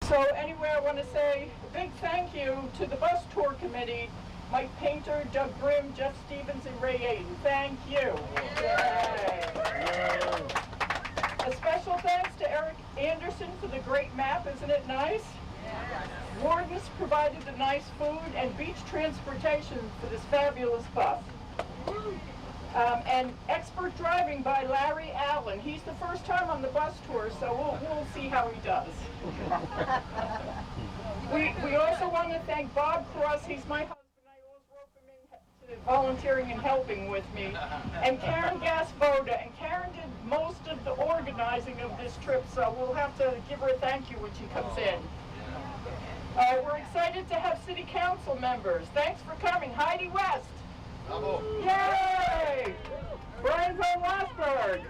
So anyway, I want to say a big thank you to the bus tour committee, Mike Painter, Doug Grimm, Jeff Stevens, and Ray Aiden. Thank you. Yay. A special thanks to Eric Anderson for the great map. Isn't it nice? Wardens provided the nice food and beach transportation for this fabulous bus. And expert driving by Larry Allen. He's the first time on the bus tour, so we'll see how he does. We also want to thank Bob Cross. He's my husband. I always rope him into volunteering and helping with me. And Karen Gasvoda. And Karen did most of the organizing of this trip, so we'll have to give her a thank you when she comes in. We're excited to have city council members. Thanks for coming. Heidi West. Bravo. Yay! Brian Van Lasberg.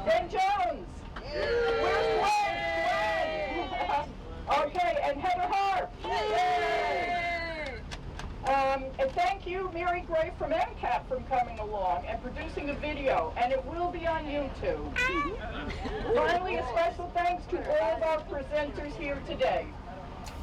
Ben Jones. Where's Gwen? Okay, and Heather Harp. Yay! And thank you, Mary Gray from MCAP, for coming along and producing a video, and it will be on YouTube. Finally, a special thanks to all of our presenters here today.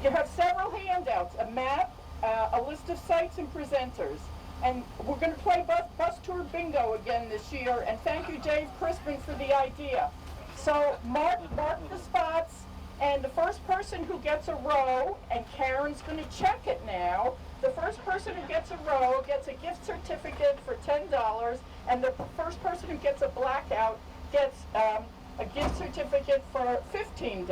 You have several handouts, a map, a list of sites and presenters. And we're going to play bus tour bingo again this year, and thank you, Dave Crispin, for the idea. So mark the spots, and the first person who gets a row, and Karen's going to check it now, the first person who gets a row gets a gift certificate for $10, and the first person who gets a blackout gets a gift certificate for $15.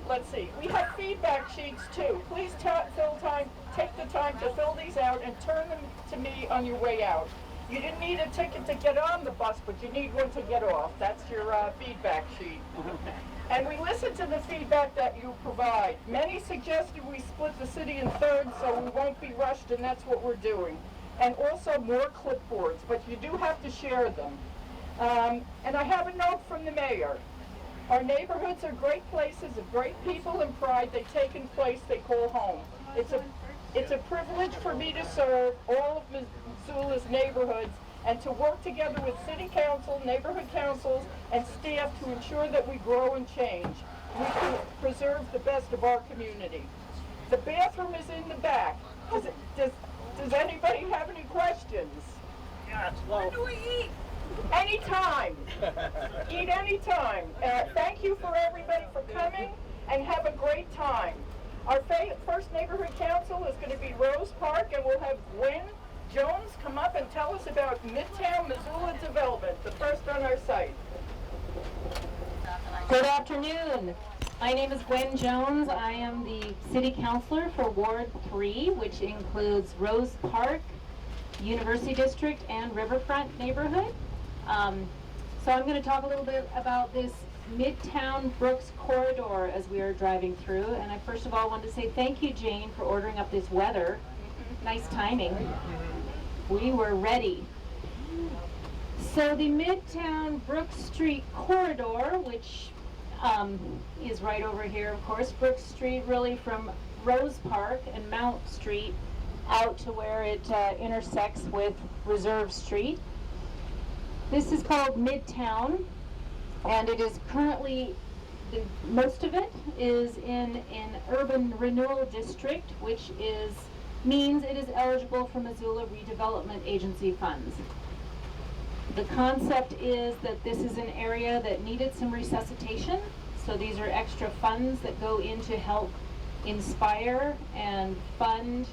Let's see. We have feedback sheets too. Please take the time to fill these out and turn them to me on your way out. You didn't need a ticket to get on the bus, but you need one to get off. That's your feedback sheet. And we listen to the feedback that you provide. Many suggested we split the city in thirds so we won't be rushed, and that's what we're doing. And also more clipboards, but you do have to share them. And I have a note from the mayor. Our neighborhoods are great places of great people and pride. They take in place they call home. It's a privilege for me to serve all of Missoula's neighborhoods and to work together with city council, neighborhood councils, and staff to ensure that we grow and change. We can preserve the best of our community. The bathroom is in the back. Does anybody have any questions? Yes. When do we eat? Anytime. Eat anytime. Thank you for everybody for coming, and have a great time. Our first neighborhood council is going to be Rose Park, and we'll have Gwen Jones come up and tell us about Midtown Missoula development, the first on our site. Good afternoon. My name is Gwen Jones. I am the city councilor for Ward 3, which includes Rose Park, University District, and Riverfront neighborhood. So I'm going to talk a little bit about this Midtown Brooks corridor as we are driving through. And I first of all want to say thank you, Jane, for ordering up this weather. Nice timing. We were ready. So the Midtown Brooks Street corridor, which is right over here, of course, Brooks Street really from Rose Park and Mount Street out to where it intersects with Reserve Street. This is called Midtown, and it is currently, most of it is in an urban renewal district, which means it is eligible for Missoula Redevelopment Agency funds. The concept is that this is an area that needed some resuscitation, so these are extra funds that go in to help inspire and fund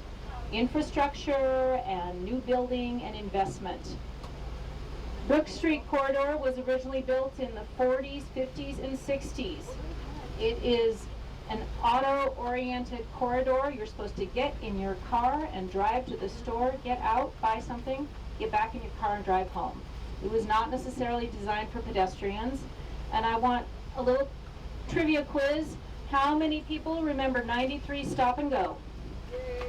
infrastructure and new building and investment. Brook Street corridor was originally built in the 40s, 50s, and 60s. It is an auto-oriented corridor. You're supposed to get in your car and drive to the store, get out, buy something, get back in your car and drive home. It was not necessarily designed for pedestrians. And I want a little trivia quiz. How many people remember 93 Stop and Go?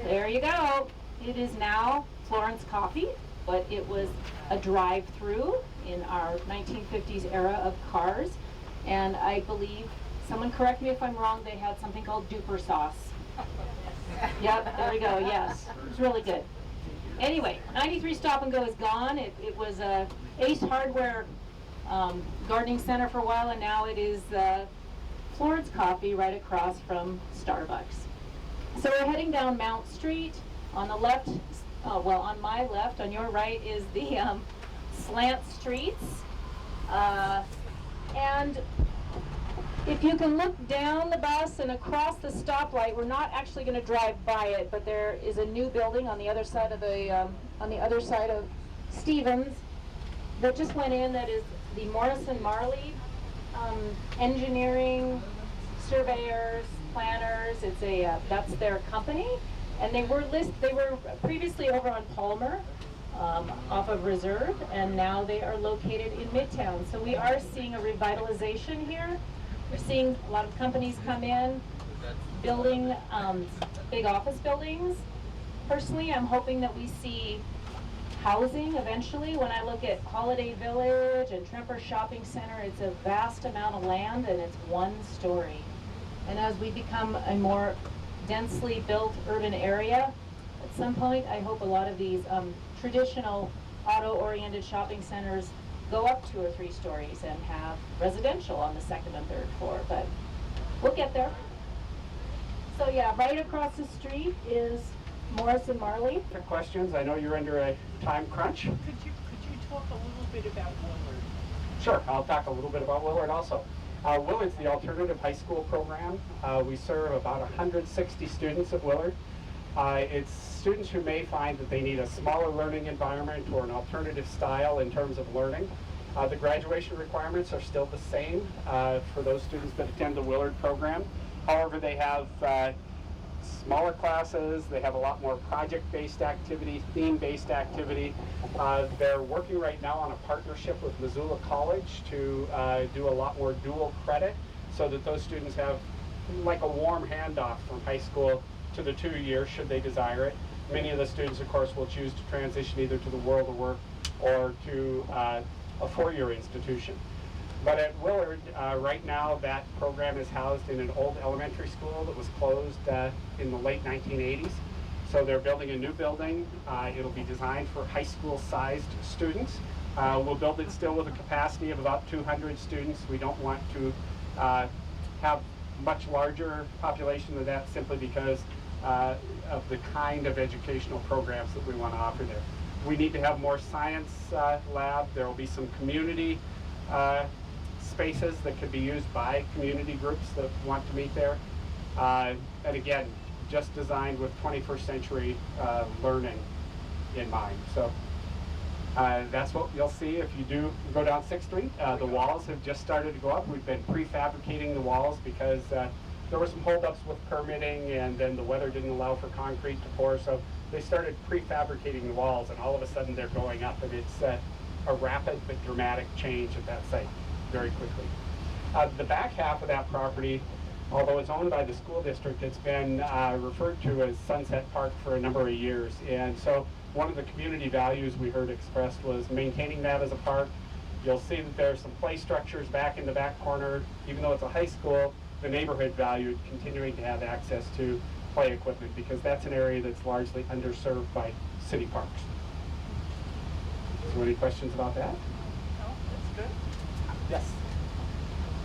There you go. It is now Florence Coffee, but it was a drive-through in our 1950s era of cars. And I believe, someone correct me if I'm wrong, they had something called duper sauce. Yep, there we go, yes. It was really good. Anyway, 93 Stop and Go is gone. It was Ace Hardware gardening center for a while, and now it is Florence Coffee right across from Starbucks. So we're heading down Mount Street. On the left, well, on my left, on your right is the slant streets. And if you can look down the bus and across the stoplight, we're not actually going to drive by it, but there is a new building on the other side of Stevens that just went in. That is the Morrison Marley engineering, surveyors, planners. That's their company, and they were previously over on Palmer, off of Reserve, and now they are located in Midtown. So we are seeing a revitalization here. We're seeing a lot of companies come in, building big office buildings. Personally, I'm hoping that we see housing eventually. When I look at Holiday Village and Tremper Shopping Center, it's a vast amount of land and it's one story. And as we become a more densely built urban area, at some point I hope a lot of these traditional auto-oriented shopping centers go up 2 or 3 stories and have residential on the 2nd and 3rd floor, but we'll get there. So yeah, right across the street is Morrison Marley. For questions, I know you're under a time crunch. Could you talk a little bit about Willard? Sure, I'll talk a little bit about Willard also. Willard's the alternative high school program. We serve about 160 students at Willard. It's students who may find that they need a smaller learning environment or an alternative style in terms of learning. The graduation requirements are still the same for those students that attend the Willard program. However, they have smaller classes, they have a lot more project-based activity, theme-based activity. They're working right now on a partnership with Missoula College to do a lot more dual credit so that those students have like a warm handoff from high school to the 2 years should they desire it. Many of the students, of course, will choose to transition either to the world of work or to a 4-year institution. But at Willard, right now, that program is housed in an old elementary school that was closed in the late 1980s. So they're building a new building. It'll be designed for high school-sized students. We'll build it still with a capacity of about 200 students. We don't want to have much larger population than that simply because of the kind of educational programs that we want to offer there. We need to have more science lab. There will be some community spaces that could be used by community groups that want to meet there. And again, just designed with 21st century learning in mind. So that's what you'll see if you do go down 6th Street. The walls have just started to go up. We've been prefabricating the walls because there were some holdups with permitting, and then the weather didn't allow for concrete to pour, so they started prefabricating the walls, and all of a sudden they're going up, and it's a rapid but dramatic change at that site very quickly. The back half of that property, although it's owned by the school district, it's been referred to as Sunset Park for a number of years, and so one of the community values we heard expressed was maintaining that as a park. You'll see that there are some play structures back in the back corner. Even though it's a high school, the neighborhood valued continuing to have access to play equipment because that's an area that's largely underserved by city parks. So any questions about that? No, that's good. Yes.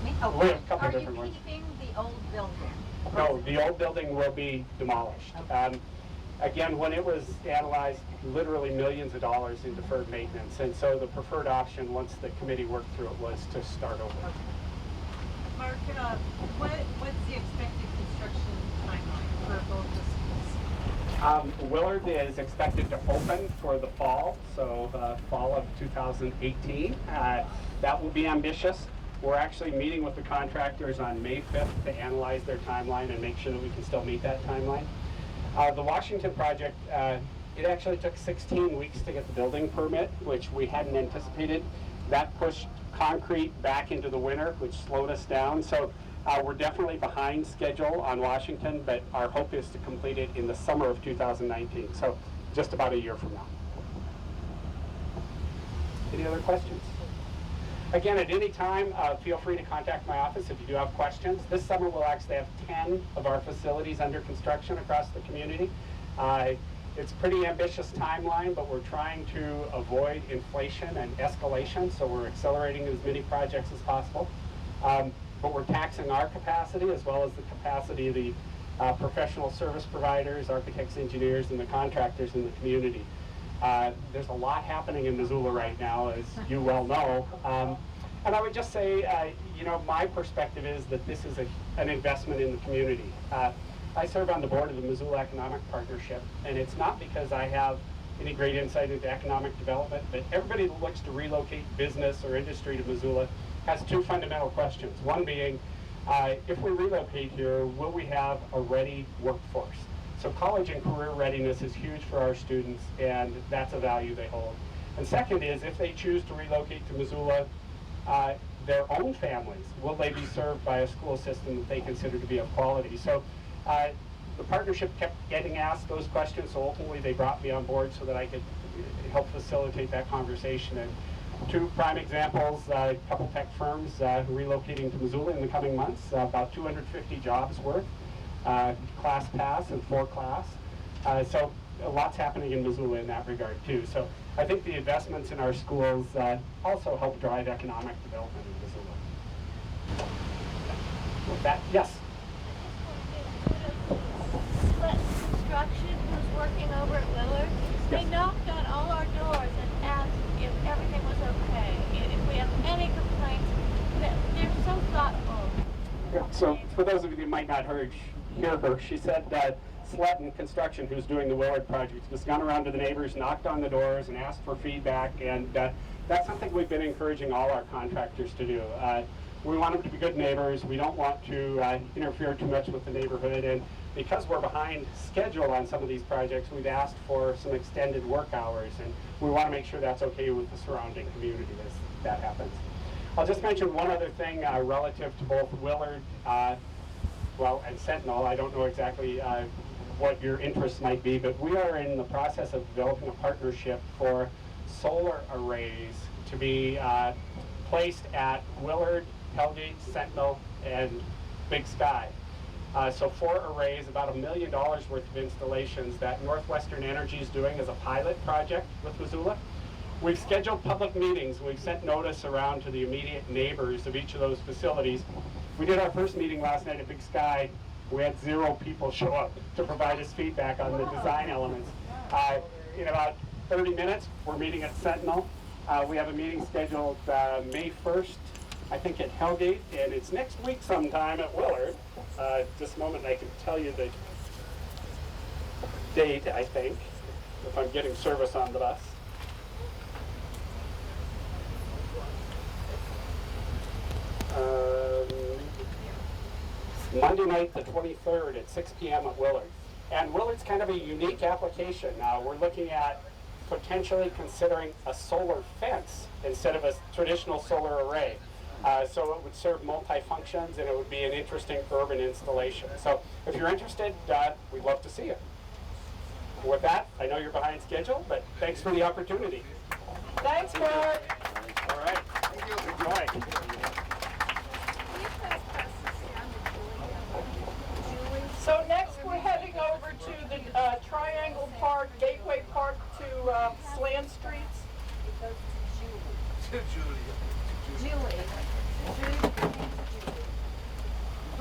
Me? We have a Okay. couple Are you different ones. keeping the old building? No, the old building will be demolished. Again, when it was analyzed, literally millions of dollars in deferred maintenance, and so the preferred option, once the committee worked through it, was to start over. Mark, what's the expected construction timeline for both the schools? Willard is expected to open for the fall, so fall of 2018. That will be ambitious. We're actually meeting with the contractors on May 5th to analyze their timeline and make sure that we can still meet that timeline. The Washington project, it actually took 16 weeks to get the building permit, which we hadn't anticipated. That pushed concrete back into the winter, which slowed us down. So we're definitely behind schedule on Washington, but our hope is to complete it in the summer of 2019, so just about a year from now. Any other questions? Again, at any time, feel free to contact my office if you do have questions. This summer we'll actually have 10 of our facilities under construction across the community. It's a pretty ambitious timeline, but we're trying to avoid inflation and escalation, so we're accelerating as many projects as possible. But we're taxing our capacity as well as the capacity of the professional service providers, architects, engineers, and the contractors in the community. There's a lot happening in Missoula right now, as you well know. And I would just say, you know, my perspective is that this is an investment in the community. I serve on the board of the Missoula Economic Partnership, and it's not because I have any great insight into economic development, but everybody that looks to relocate business or industry to Missoula has two fundamental questions. One being, if we relocate here, will we have a ready workforce? So college and career readiness is huge for our students, and that's a value they hold. And second is, if they choose to relocate to Missoula, their own families, will they be served by a school system that they consider to be of quality? So the partnership kept getting asked those questions, so ultimately they brought me on board so that I could help facilitate that conversation. And two prime examples, a couple tech firms relocating to Missoula in the coming months, about 250 jobs worth, class pass and 4 class. So lots happening in Missoula in that regard too. So I think the investments in our schools also help drive economic development in Missoula. With that, yes? Construction who's working over at Willard, they knocked on all our doors and asked if everything was okay, if we have any complaints. They're so thoughtful. Yeah, so for those of you who might not hear her, she said that Sletton Construction, who's doing the Willard project, has gone around to the neighbors, knocked on the doors, and asked for feedback, and that's something we've been encouraging all our contractors to do. We want them to be good neighbors. We don't want to interfere too much with the neighborhood, and because we're behind schedule on some of these projects, we've asked for some extended work hours, and we want to make sure that's okay with the surrounding community as that happens. I'll just mention one other thing relative to both Willard, and Sentinel. I don't know exactly what your interests might be, but we are in the process of developing a partnership for solar arrays to be placed at Willard, Hellgate, Sentinel, and Big Sky. So 4 arrays, about $1 million worth of installations that Northwestern Energy is doing as a pilot project with Missoula. We've scheduled public meetings. We've sent notice around to the immediate neighbors of each of those facilities. We did our first meeting last night at Big Sky. We had 0 people show up to provide us feedback on the design elements. In about 30 minutes, we're meeting at Sentinel. We have a meeting scheduled May 1st, I think at Hellgate, and it's next week sometime at Willard. Just a moment, I can tell you the date, I think, if I'm getting service on the bus. Monday night, the 23rd at 6 p.m. at Willard. And Willard's kind of a unique application. We're looking at potentially considering a solar fence instead of a traditional solar array. So it would serve multi-functions, and it would be an interesting urban installation. So if you're interested, we'd love to see you. With that, I know you're behind schedule, but thanks for the opportunity. Thanks, Mark. All right. Thank you. Enjoy. So next we're heading over to the Triangle Park, Gateway Park to Slant Streets.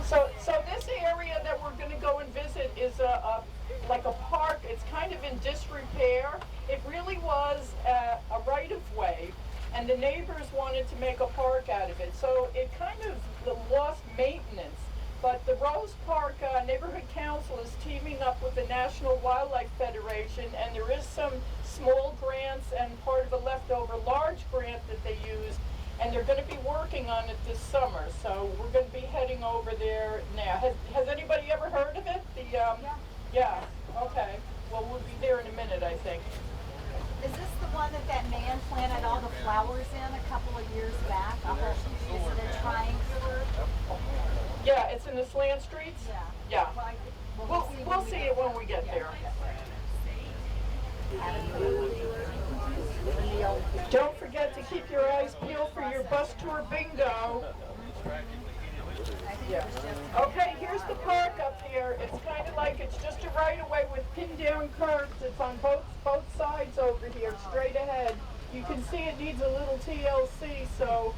So this area that we're going to go and visit is like a park. It's kind of in disrepair. It really was a right-of-way, and the neighbors wanted to make a park out of it. So it kind of lost maintenance. But the Rose Park Neighborhood Council is teaming up with the National Wildlife Federation, and there is some small grants and part of a leftover large grant that they used, and they're going to be working on it this summer. So we're going to be heading over there now. Has anybody ever heard of it? Yeah. Okay. Well, we'll be there in a minute, I think. Is this the one that man planted all the flowers in a couple of years back? Is it a triangular? Yeah, it's in the Slant Streets? Yeah. We'll see it when we get there. Don't forget to keep your eyes peeled for your bus tour bingo. Yeah. Okay, here's the park up here. It's kind of like, it's just a right of way with pinned down curbs. It's on both sides over here, straight ahead. You can see it needs a little TLC, so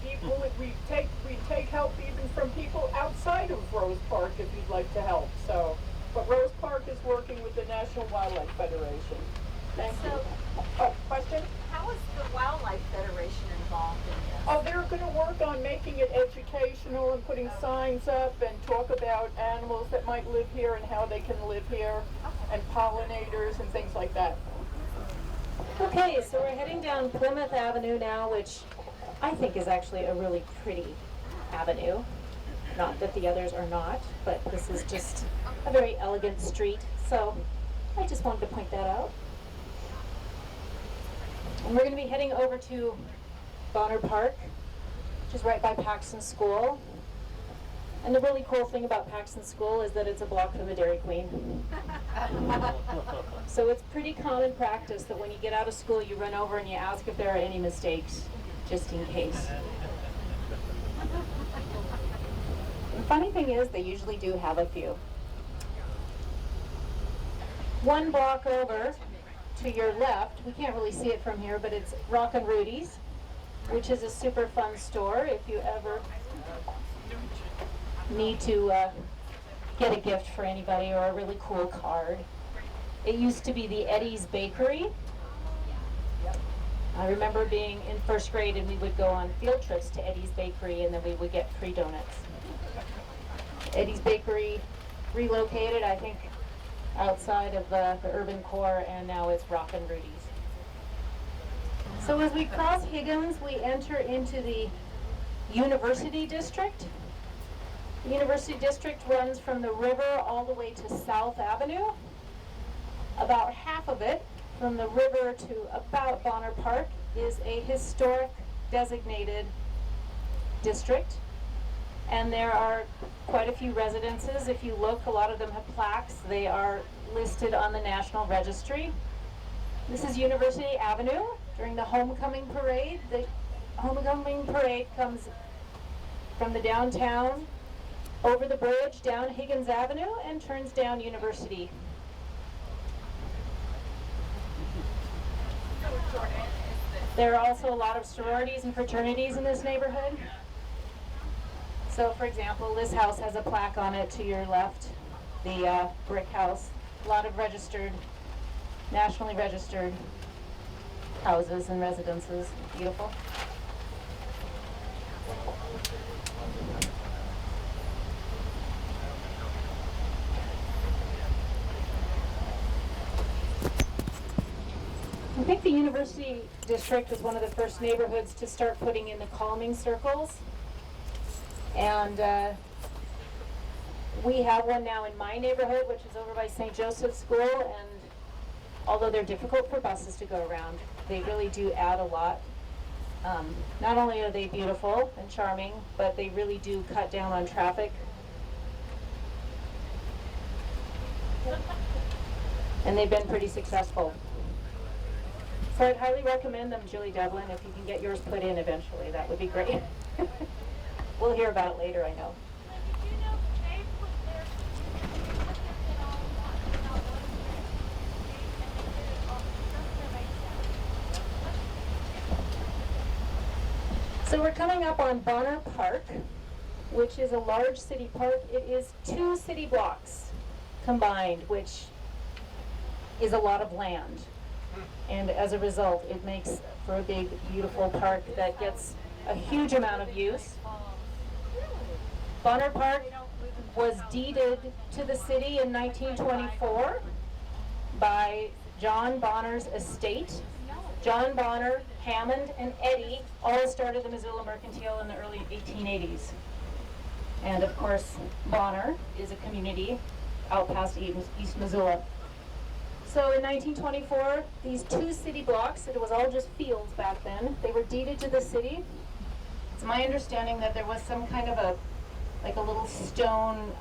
people, we take help even from people outside of Rose Park if you'd like to help. So, but Rose Park is working with the National Wildlife Federation. Thank you. Oh, question? How is the Wildlife Federation involved in this? Oh, they're going to work on making it educational and putting signs up and talk about animals that might live here and how they can live here, and pollinators and things like that. Okay, so we're heading down Plymouth Avenue now, which I think is actually a really pretty avenue. Not that the others are not, but this is just a very elegant street, so I just wanted to point that out. And we're going to be heading over to Bonner Park, which is right by Paxton School. And the really cool thing about Paxton School is that it's a block from the Dairy Queen. So it's pretty common practice that when you get out of school, you run over and you ask if there are any mistakes, just in case. The funny thing is, they usually do have a few. One block over to your left, we can't really see it from here, but it's Rockin' Rudy's, which is a super fun store if you ever need to get a gift for anybody or a really cool card. It used to be the Eddie's Bakery. I remember being in first grade and we would go on field trips to Eddie's Bakery and then we would get free donuts. Eddie's Bakery relocated, I think, outside of the urban core, and now it's Rockin' Rudy's. So as we cross Higgins, we enter into the University District. The University District runs from the river all the way to South Avenue. About half of it, from the river to about Bonner Park, is a historic designated district. And there are quite a few residences. If you look, a lot of them have plaques. They are listed on the National Registry. This is University Avenue during the homecoming parade. The homecoming parade comes from the downtown, over the bridge, down Higgins Avenue, and turns down University. There are also a lot of sororities and fraternities in this neighborhood. So, for example, this house has a plaque on it to your left, the brick house. A lot of registered, nationally registered houses and residences. Beautiful. I think the University District was one of the first neighborhoods to start putting in the calming circles. And we have one now in my neighborhood, which is over by St. Joseph's School, and although they're difficult for buses to go around, they really do add a lot. Not only are they beautiful and charming, but they really do cut down on traffic. And they've been pretty successful. So I'd highly recommend them, Julie Devlin. If you can get yours put in eventually, that would be great. We'll hear about it later, I know. So we're coming up on Bonner Park, which is a large city park. It is 2 city blocks combined, which is a lot of land. And as a result, it makes for a big, beautiful park that gets a huge amount of use. Bonner Park was deeded to the city in 1924 by John Bonner's estate. John Bonner, Hammond, and Eddie all started the Missoula Mercantile in the early 1880s. And of course, Bonner is a community out past East Missoula. So in 1924, these 2 city blocks, it was all just fields back then, they were deeded to the city. It's my understanding that there was some kind of a little stone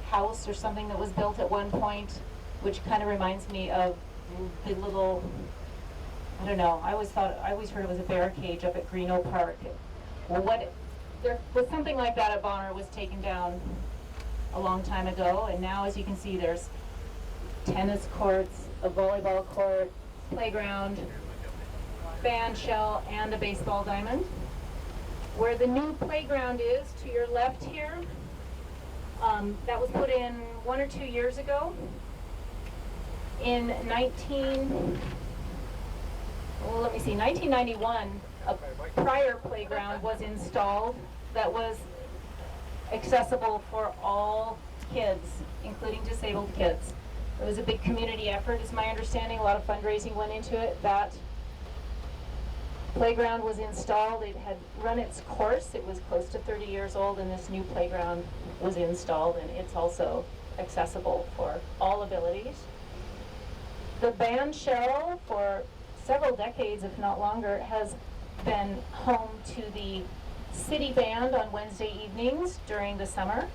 house or something that was built at one point, which kind of reminds me of the little, I don't know, I always heard it was a bear cage up at Greeno Park. Well, what there was something like that at Bonner, was taken down a long time ago, and now, as you can see, there's tennis courts, a volleyball court, playground, band shell, and a baseball diamond. Where the new playground is, to your left here, that was put in 1 or 2 years ago. In 1991, a prior playground was installed that was accessible for all kids, including disabled kids. It was a big community effort, is my understanding. A lot of fundraising went into it. That playground was installed. It had run its course. It was close to 30 years old, and this new playground was installed, and it's also accessible for all abilities. The band shell, for several decades, if not longer, has been home to the city band on Wednesday evenings during the summer.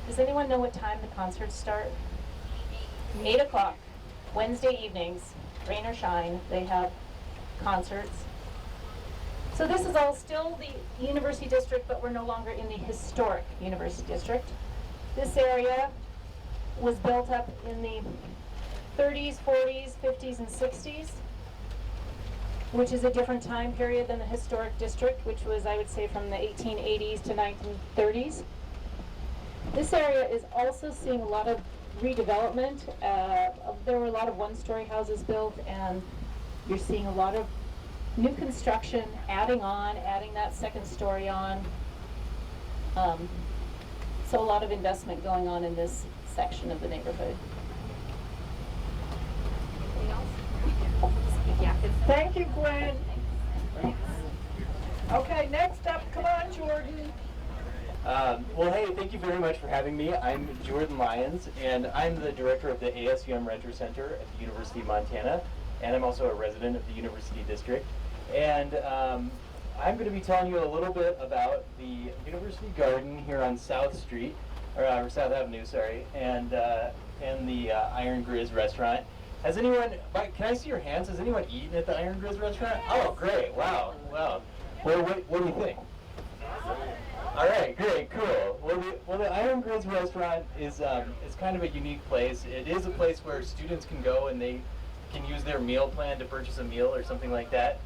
Does anyone know what time the concerts start? 8 o'clock, Wednesday evenings, rain or shine, they have concerts. So this is all still the University District, but we're no longer in the historic University District. This area was built up in the 30s, 40s, 50s, and 60s, which is a different time period than the historic district, which was, I would say, from the 1880s to 1930s. This area is also seeing a lot of redevelopment. There were a lot of one-story houses built, and you're seeing a lot of new construction, adding that second story on. So a lot of investment going on in this section of the neighborhood. Thank you, Gwen. Okay, next up, come on, Jordan. Well, hey, thank you very much for having me. I'm Jordan Lyons, and I'm the director of the ASUM Renter Center at the University of Montana, and I'm also a resident of the University District. And I'm going to be telling you a little bit about the University Garden here on South Street, or South Avenue, sorry, and the Iron Grizz restaurant. Has anyone, can I see your hands? Has anyone eaten at the Iron Grizz restaurant? Oh, great, wow, wow. Well, what do you think? All right, great, cool. Well, the Iron Grizz restaurant is kind of a unique place. It is a place where students can go and they can use their meal plan to purchase a meal or something like that,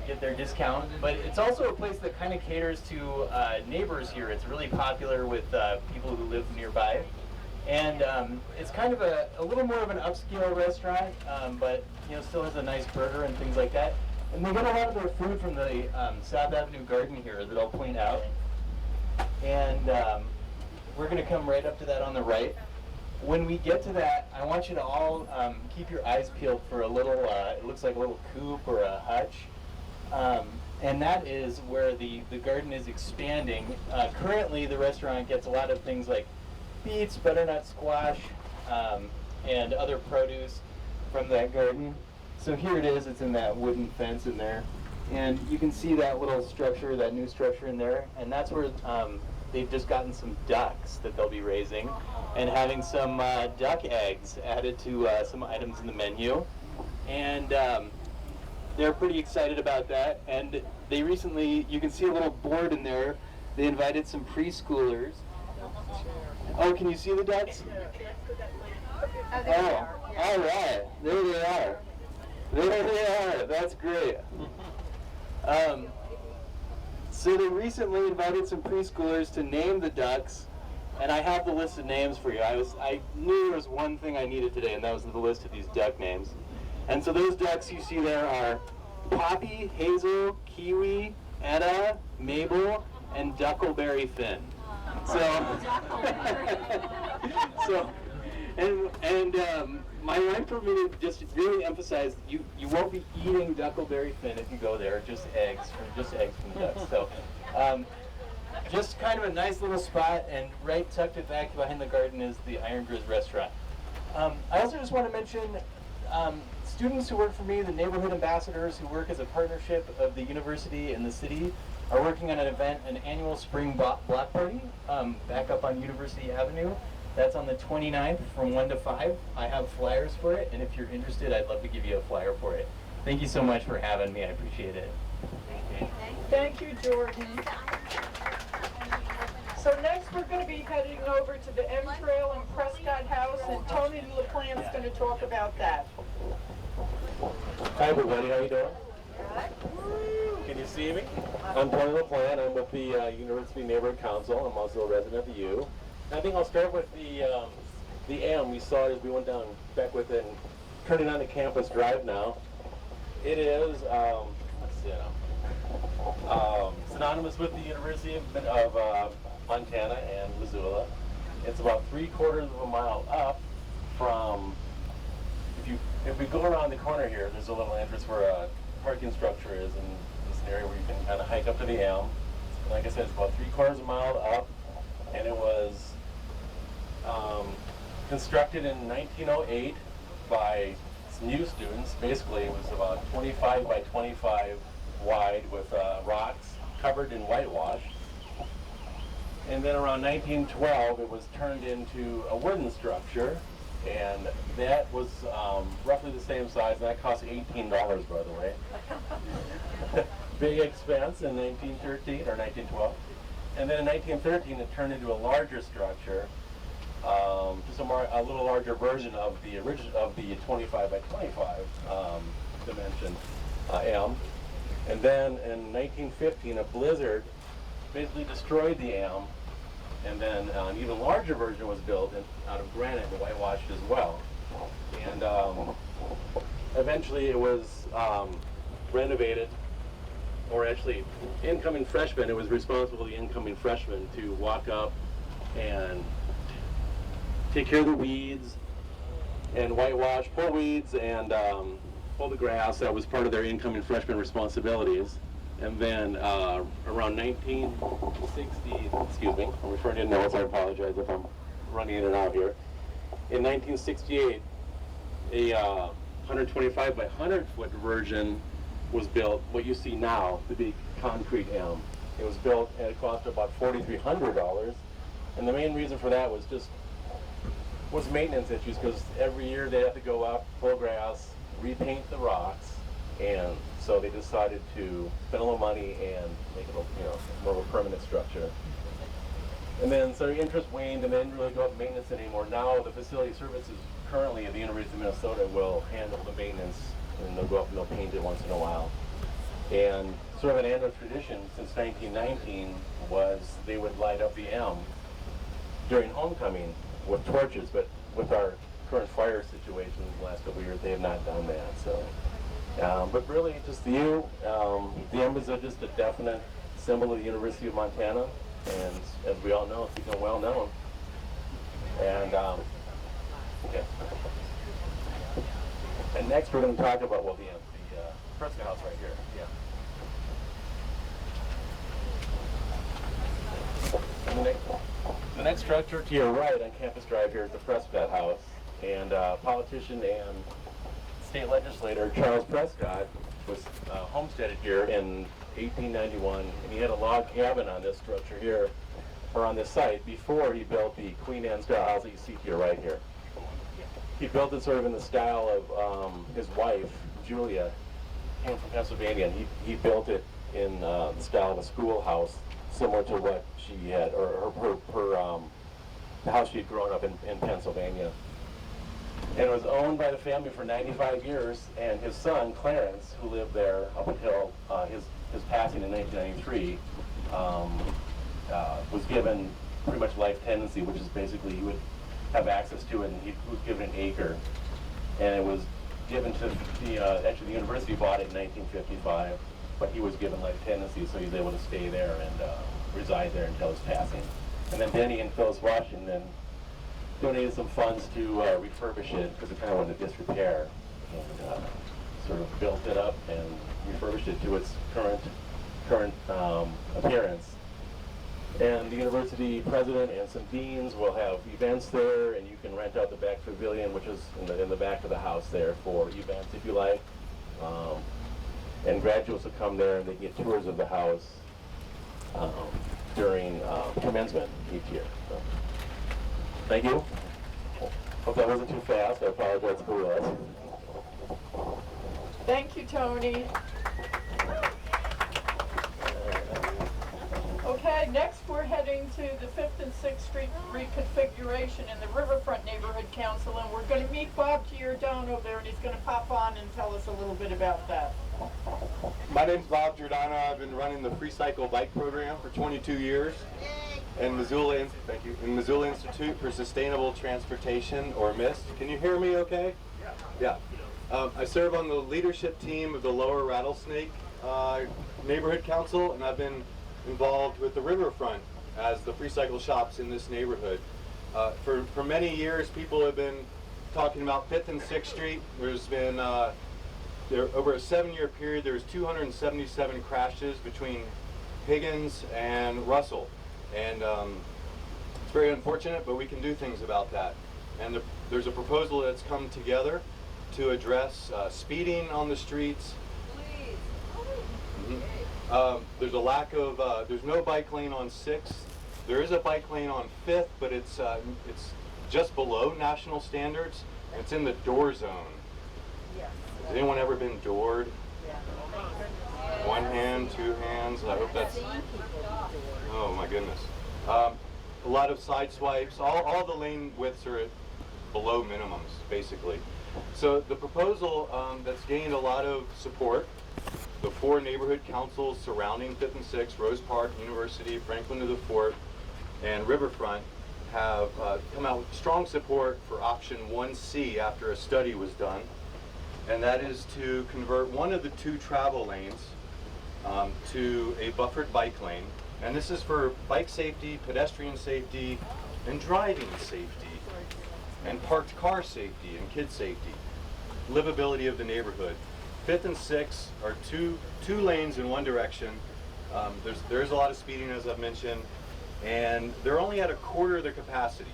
get their discount. But it's also a place that kind of caters to neighbors here. It's really popular with people who live nearby. And it's kind of a little more of an upscale restaurant, but still has a nice burger and things like that. And they get a lot of their food from the South Avenue Garden here that I'll point out. And we're going to come right up to that on the right. When we get to that, I want you to all keep your eyes peeled for a little, it looks like a little coop or a hutch. And that is where the garden is expanding. Currently, the restaurant gets a lot of things like beets, butternut squash, and other produce from that garden. So here it is, it's in that wooden fence in there. And you can see that little structure, that new structure in there, and that's where they've just gotten some ducks that they'll be raising and having some duck eggs added to some items in the menu. And they're pretty excited about that. And they recently, you can see a little board in there, they invited some preschoolers. Oh, can you see the ducks? Oh, all right. There they are. There they are. That's great. So they recently invited some preschoolers to name the ducks, and I have the list of names for you. I knew there was one thing I needed today, and that was the list of these duck names. And so those ducks you see there are Poppy, Hazel, Kiwi, Etta, Mabel, and Duckleberry Finn. My wife told me to just really emphasize that you won't be eating Duckleberry Finn if you go there, just eggs from the ducks. So just kind of a nice little spot, and right tucked it back behind the garden is the Iron Grizz restaurant. I also just want to mention students who work for me, the neighborhood ambassadors who work as a partnership of the university and the city, are working on an event, an annual spring block party back up on University Avenue. That's on the 29th from 1 to 5. I have flyers for it, and if you're interested, I'd love to give you a flyer for it. Thank you so much for having me. I appreciate it. Thank you, Jordan. So next we're going to be heading over to the M Trail and Prescott House, and Tony LaPlante's going to talk about that. Hi everybody, how you doing? Can you see me? I'm Tony LaPlante. I'm with the University Neighborhood Council. I'm also a resident of the U. I think I'll start with the AM we saw as we went down Beckwith and turning on the campus drive now. It is, let's see, synonymous with the University of Montana and Missoula. It's about 3/4 of a mile up from, if we go around the corner here, there's a little entrance where a parking structure is, and it's an area where you can kind of hike up to the elm. Like I said, it's about 3/4 of a mile up, and it was constructed in 1908 by some new students. Basically, it was about 25 by 25 wide with rocks covered in whitewash. And then around 1912, it was turned into a wooden structure, and that was roughly the same size, and that cost $18, by the way. Big expense in 1913 or 1912. And then in 1913, it turned into a larger structure, just a little larger version of the original of the 25 by 25 dimension M. And then in 1915, a blizzard basically destroyed the M, and then an even larger version was built out of granite and whitewashed as well. And eventually it was renovated, or actually incoming freshmen, it was responsible for the incoming freshmen to walk up and take care of the weeds and whitewash, pull weeds and pull the grass. That was part of their incoming freshman responsibilities. And then around 1960, excuse me, I'm referring to notes, I apologize if I'm running in and out here. In 1968, a 125 by 100 foot version was built, what you see now, the big concrete M. It was built and it cost about $4,300. And the main reason for that was maintenance issues, because every year they have to go up, pull grass, repaint the rocks, and so they decided to spend a little money and make it more of a permanent structure. And then so interest waned and they didn't really go up with maintenance anymore. Now the facility services currently at the University of Minnesota will handle the maintenance, and they'll go up and they'll paint it once in a while. And sort of an annual tradition since 1919 was they would light up the M during homecoming with torches, but with our current fire situation in the last couple of years, they have not done that. So, but really, just the U. The M is just a definite symbol of the University of Montana, and as we all know, it's become well known. And okay. And next, we're going to talk about the Prescott House right here. Yeah. The next structure to your right on Campus Drive here is the Prescott House, and politician and state legislator Charles Prescott was homesteaded here in 1891, and he had a log cabin on this structure here, or on this site, before he built the Queen Anne style house that you see to your right here. He built it sort of in the style of his wife, Julia, came from Pennsylvania, and he built it in the style of a schoolhouse, similar to what she had, or the house she had grown up in Pennsylvania. And it was owned by the family for 95 years, and his son, Clarence, who lived there up until his passing in 1993, was given pretty much life tenancy, which is basically he would have access to it, and he was given an acre. And it was given to actually the university bought it in 1955, but he was given life tenancy, so he was able to stay there and reside there until his passing. And then Denny and Phyllis Washington donated some funds to refurbish it, because it kind of went into disrepair, and sort of built it up and refurbished it to its current appearance. And the university president and some deans will have events there, and you can rent out the back pavilion, which is in the back of the house there, for events if you like. And graduates will come there and they get tours of the house during commencement each year. So, thank you. Hope that wasn't too fast. I apologize if it was. Thank you, Tony. Okay, next we're heading to the 5th and 6th Street reconfiguration in the Riverfront Neighborhood Council, and we're going to meet Bob Giordano there, and he's going to pop on and tell us a little bit about that. My name's Bob Giordano. I've been running the Free Cycle Bike Program for 22 years in Missoula, thank you, in Missoula Institute for Sustainable Transportation, or MIST. Can you hear me okay? Yeah. I serve on the leadership team of the Lower Rattlesnake Neighborhood Council, and I've been involved with the Riverfront as the free cycle shops in this neighborhood. For many years, people have been talking about 5th and 6th Street. There's been, over a 7-year period, there's 277 crashes between Higgins and Russell. And it's very unfortunate, but we can do things about that. And there's a proposal that's come together to address speeding on the streets. There's a lack of, there's no bike lane on 6th. There is a bike lane on 5th, but it's just below national standards, and it's in the door zone. Has anyone ever been doored? One hand, two hands, I hope that's, oh my goodness. A lot of side swipes, all the lane widths are at below minimums, basically. So the proposal that's gained a lot of support, the 4 neighborhood councils surrounding 5th and 6th, Rose Park, University, Franklin to the Fort, and Riverfront, have come out with strong support for option 1C after a study was done, and that is to convert one of the 2 travel lanes to a buffered bike lane. And this is for bike safety, pedestrian safety, and driving safety, and parked car safety and kid safety, livability of the neighborhood. 5th and 6th are two lanes in one direction. There is a lot of speeding, as I've mentioned, and they're only at a quarter of their capacity.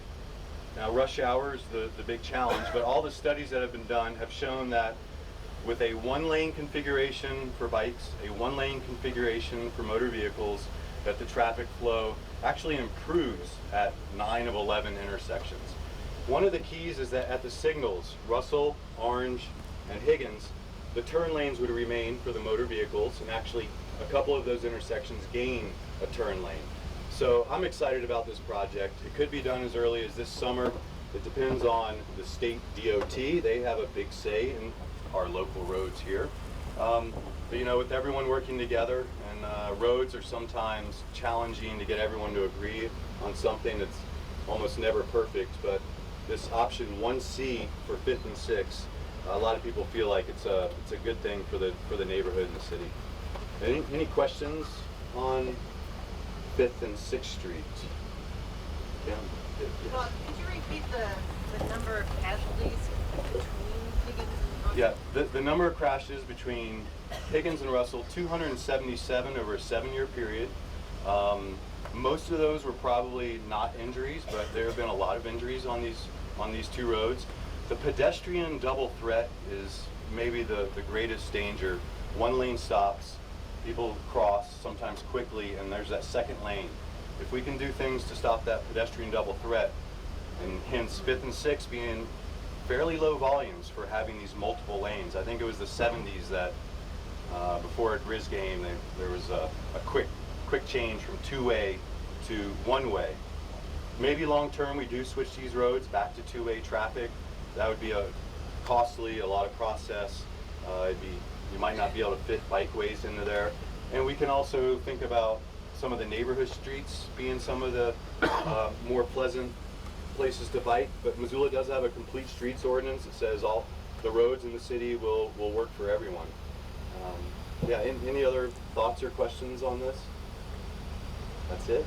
Now, rush hour is the big challenge, but all the studies that have been done have shown that with a 1-lane configuration for bikes, a 1-lane configuration for motor vehicles, that the traffic flow actually improves at 9 of 11 intersections. One of the keys is that at the signals, Russell, Orange, and Higgins, the turn lanes would remain for the motor vehicles, and actually a couple of those intersections gain a turn lane. So I'm excited about this project. It could be done as early as this summer. It depends on the state DOT. They have a big say in our local roads here. But you know, with everyone working together, and roads are sometimes challenging to get everyone to agree on something that's almost never perfect, but this option 1C for 5th and 6th, a lot of people feel like it's a good thing for the neighborhood and the city. Any questions on 5th and 6th Street? Yeah. Well, could you repeat the number of casualties between Higgins and Russell? Yeah, the number of crashes between Higgins and Russell, 277 over a 7-year period. Most of those were probably not injuries, but there have been a lot of injuries on these 2 roads. The pedestrian double threat is maybe the greatest danger. 1 lane stops, people cross, sometimes quickly, and there's that 2nd lane. If we can do things to stop that pedestrian double threat, and hence 5th and 6th being fairly low volumes for having these multiple lanes. I think it was the 70s that before a Grizz game, there was a quick change from 2-way to 1-way. Maybe long term we do switch these roads back to 2-way traffic. That would be costly, a lot of process. You might not be able to fit bikeways into there. And we can also think about some of the neighborhood streets being some of the more pleasant places to bike. But Missoula does have a complete streets ordinance that says all the roads in the city will work for everyone. Yeah, any other thoughts or questions on this? That's it?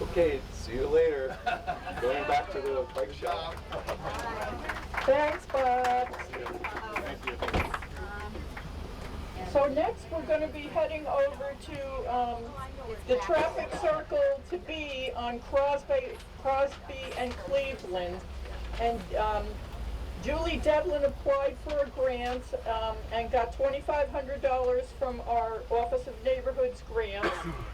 Okay, see you later. Going back to the bike shop. Thanks, Bob. Thank you. So next we're going to be heading over to the traffic circle to be on Crosby and Cleveland. And Julie Devlin applied for a grant and got $2,500 from our Office of Neighborhoods grants,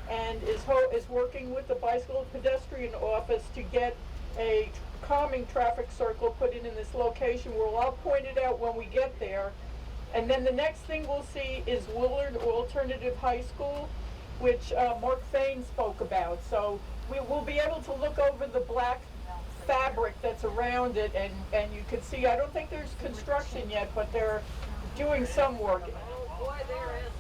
and is working with the Bicycle and Pedestrian Office to get a calming traffic circle put in this location. We'll all point it out when we get there. And then the next thing we'll see is Willard Alternative High School. which Mark Fain spoke about. So we will be able to look over the black fabric that's around it, and you can see, I don't think there's construction yet, but they're doing some work.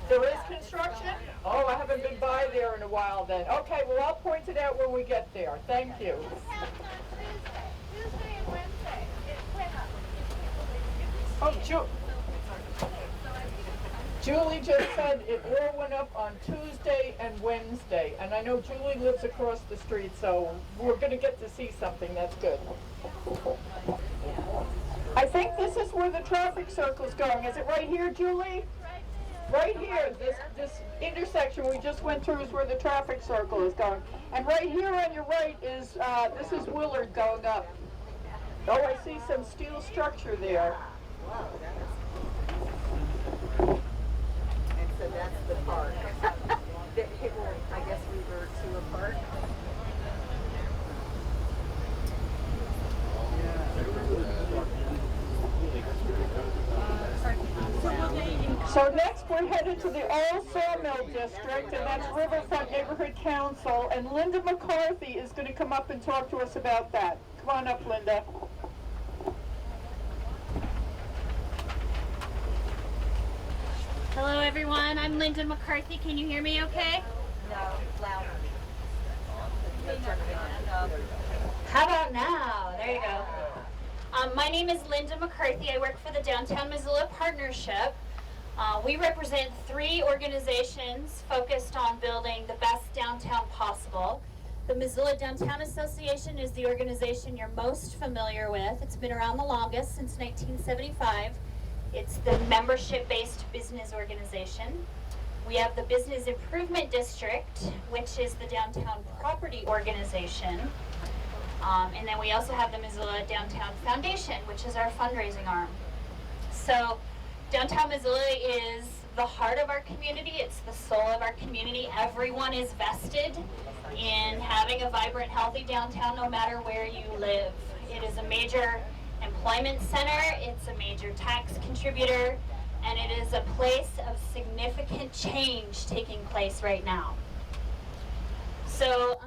There is construction? Oh, I haven't been by there in a while then. Okay, well, I'll point it out when we get there. Thank you. This happened on Tuesday and Wednesday. It went up. Oh, Julie just said it all went up on Tuesday and Wednesday, and I know Julie lives across the street, so we're going to get to see something. That's good. I think this is where the traffic circle's going. Is it right here, Julie? Right here, this intersection we just went through is where the traffic circle is going. And right here on your right is, this is Willard going up. Oh, I see some steel structure there. And so that's the park. That people, I guess, revert to a park. So next we're headed to the Old Sawmill District, and that's Riverfront Neighborhood Council, and Linda McCarthy is going to come up and talk to us about that. Come on up, Linda. Hello everyone, I'm Linda McCarthy. Can you hear me okay? No, louder. How about now? There you go. My name is Linda McCarthy. I work for the Downtown Missoula Partnership. We represent 3 organizations focused on building the best downtown possible. The Missoula Downtown Association is the organization you're most familiar with. It's been around the longest, since 1975. It's the membership-based business organization. We have the Business Improvement District, which is the downtown property organization. And then we also have the Missoula Downtown Foundation, which is our fundraising arm. So Downtown Missoula is the heart of our community. It's the soul of our community. Everyone is vested in having a vibrant, healthy downtown no matter where you live. It is a major employment center, it's a major tax contributor, and it is a place of significant change taking place right now. So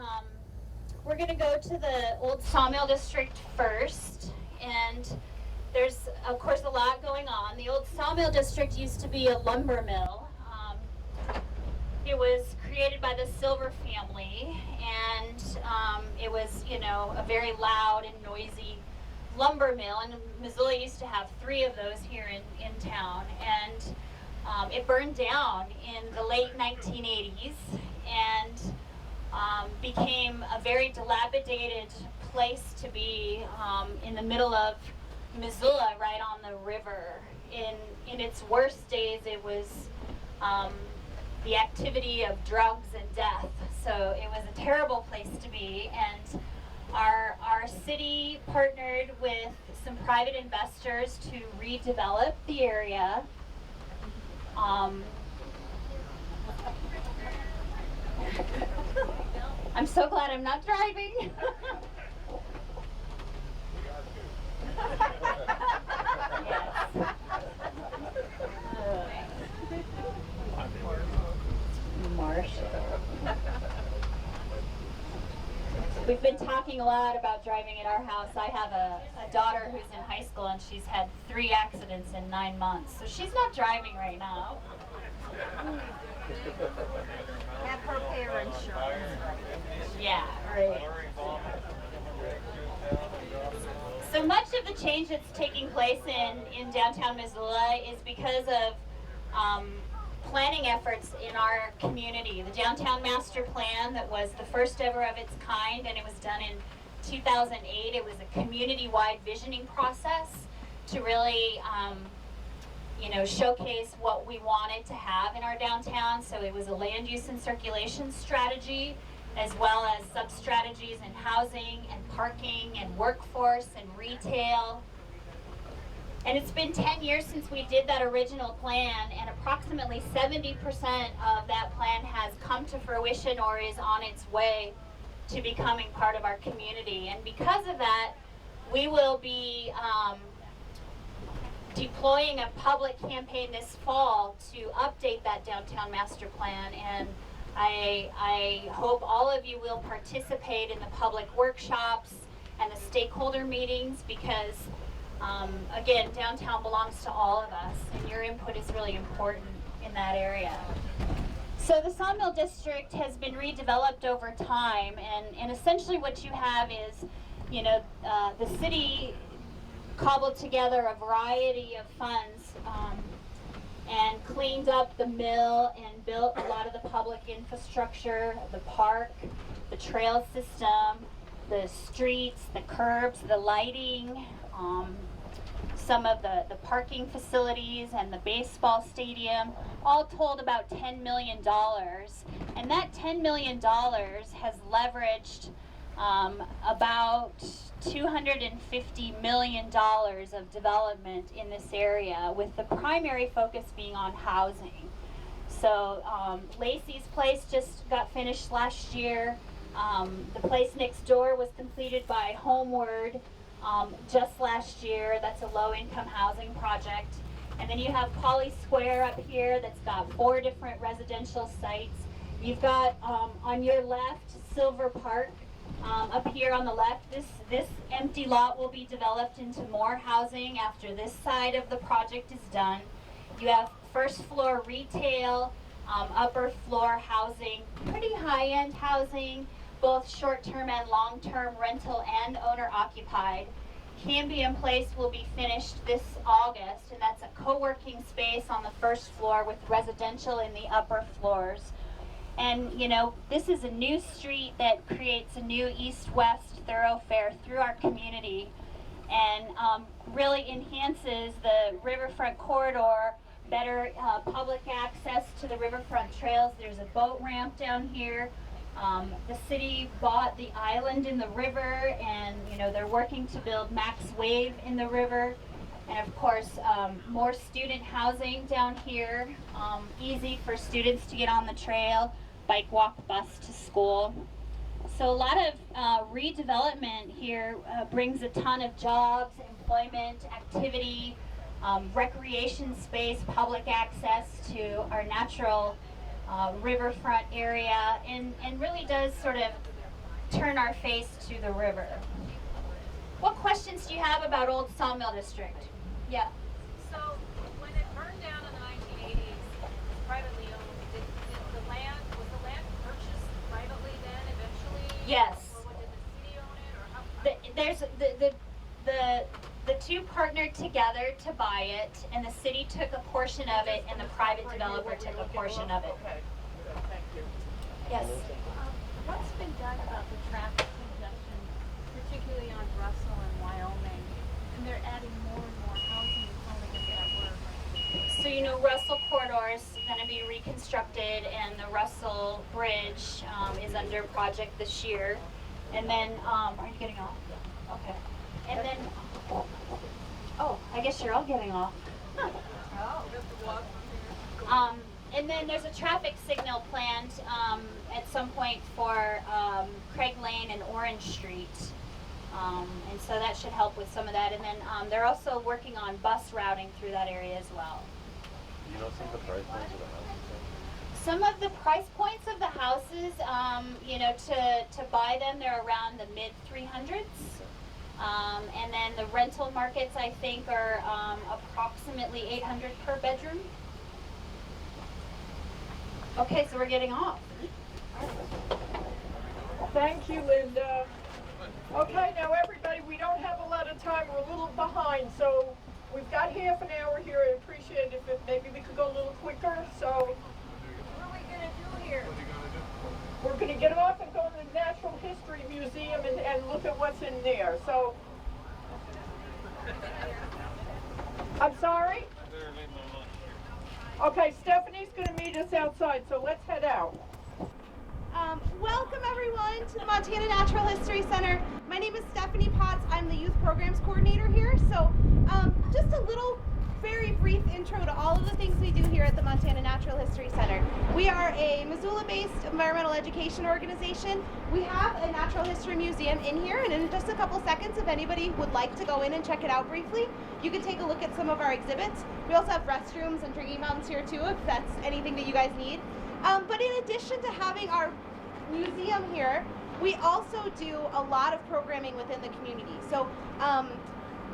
we're going to go to the Old Sawmill District first, and there's of course a lot going on. The Old Sawmill District used to be a lumber mill. It was created by the Silver family, and it was, you know, a very loud and noisy lumber mill, and Missoula used to have 3 of those here in town, and it burned down in the late 1980s and became a very dilapidated place to be in the middle of Missoula, right on the river. In its worst days, it was the activity of drugs and death, so it was a terrible place to be. And our city partnered with some private investors to redevelop the area. I'm so glad I'm not driving. Yes. Marshall. We've been talking a lot about driving at our house. I have a daughter who's in high school, and she's had 3 accidents in 9 months, so she's not driving right now. Have her pay her insurance. Yeah, right. So much of the change that's taking place in downtown Missoula is because of planning efforts in our community. The Downtown Master Plan, that was the first ever of its kind, and it was done in 2008. It was a community-wide visioning process to really showcase what we wanted to have in our downtown. So it was a land use and circulation strategy, as well as sub-strategies in housing and parking and workforce and retail. And it's been 10 years since we did that original plan, and approximately 70% of that plan has come to fruition or is on its way to becoming part of our community. And because of that, we will be deploying a public campaign this fall to update that downtown master plan and I hope all of you will participate in the public workshops and the stakeholder meetings because, again, downtown belongs to all of us, and your input is really important in that area. So the Sawmill District has been redeveloped over time, and essentially what you have is, you know, the city cobbled together a variety of funds and cleaned up the mill and built a lot of the public infrastructure, the park, the trail system, the streets, the curbs, the lighting, some of the parking facilities and the baseball stadium, all told about $10 million. And that $10 million has leveraged about $250 million of development in this area, with the primary focus being on housing. So Lacey's place just got finished last year. The place next door was completed by Homeward just last year. That's a low-income housing project. And then you have Poly Square up here that's got 4 different residential sites. You've got on your left Silver Park. Up here on the left, this empty lot will be developed into more housing after this side of the project is done. You have first floor retail, upper floor housing, pretty high-end housing, both short-term and long-term rental and owner-occupied. Cambium Place will be finished this August, and that's a co-working space on the first floor with residential in the upper floors. And, you know, this is a new street that creates a new east-west thoroughfare through our community and really enhances the riverfront corridor, better public access to the riverfront trails. There's a boat ramp down here. The city bought the island in the river, and, you know, they're working to build max wave in the river. And of course, more student housing down here, easy for students to get on the trail, bike, walk, bus to school. So a lot of redevelopment here brings a ton of jobs, employment, activity, recreation space, public access to our natural riverfront area, and really does sort of turn our face to the river. What questions do you have about Old Sawmill District? Yeah. So when it burned down in the 1980s, privately owned, was the land purchased privately then eventually? Yes. Or did the city own it, or how? There's the two partnered together to buy it, and the city took a portion of it, and the private developer took a portion of it. Okay, thank you. Yes. What's been done about the traffic congestion, particularly on Russell and Wyoming? And they're adding more and more housing to try to make that work. So, you know, Russell Corridor is going to be reconstructed, and the Russell Bridge is under project this year. And then, are you getting off? Okay. And then, oh, I guess you're all getting off. And then there's a traffic signal planned at some point for Craig Lane and Orange Street. And so that should help with some of that. And then they're also working on bus routing through that area as well. You know some of the price points of the houses? Some of the price points of the houses, you know, to buy them, they're around the mid 300s. And then the rental markets, I think, are approximately 800 per bedroom. Okay, so we're getting off. Thank you, Linda. Okay, now everybody, we don't have a lot of time. We're a little behind, so we've got half an hour here. I appreciate it if maybe we could go a little quicker. So, What are we going to do here? we're going to get off and go to the Natural History Museum and look at what's in there. So, I'm sorry? Okay, Stephanie's going to meet us outside, so let's head out. Welcome everyone to the Montana Natural History Center. My name is Stephanie Potts. I'm the Youth Programs Coordinator here. So just a little very brief intro to all of the things we do here at the Montana Natural History Center. We are a Missoula-based environmental education organization. We have a natural history museum in here, and in just a couple seconds, if anybody would like to go in and check it out briefly, you can take a look at some of our exhibits. We also have restrooms and drinking fountains here too, if that's anything that you guys need. But in addition to having our museum here, we also do a lot of programming within the community. So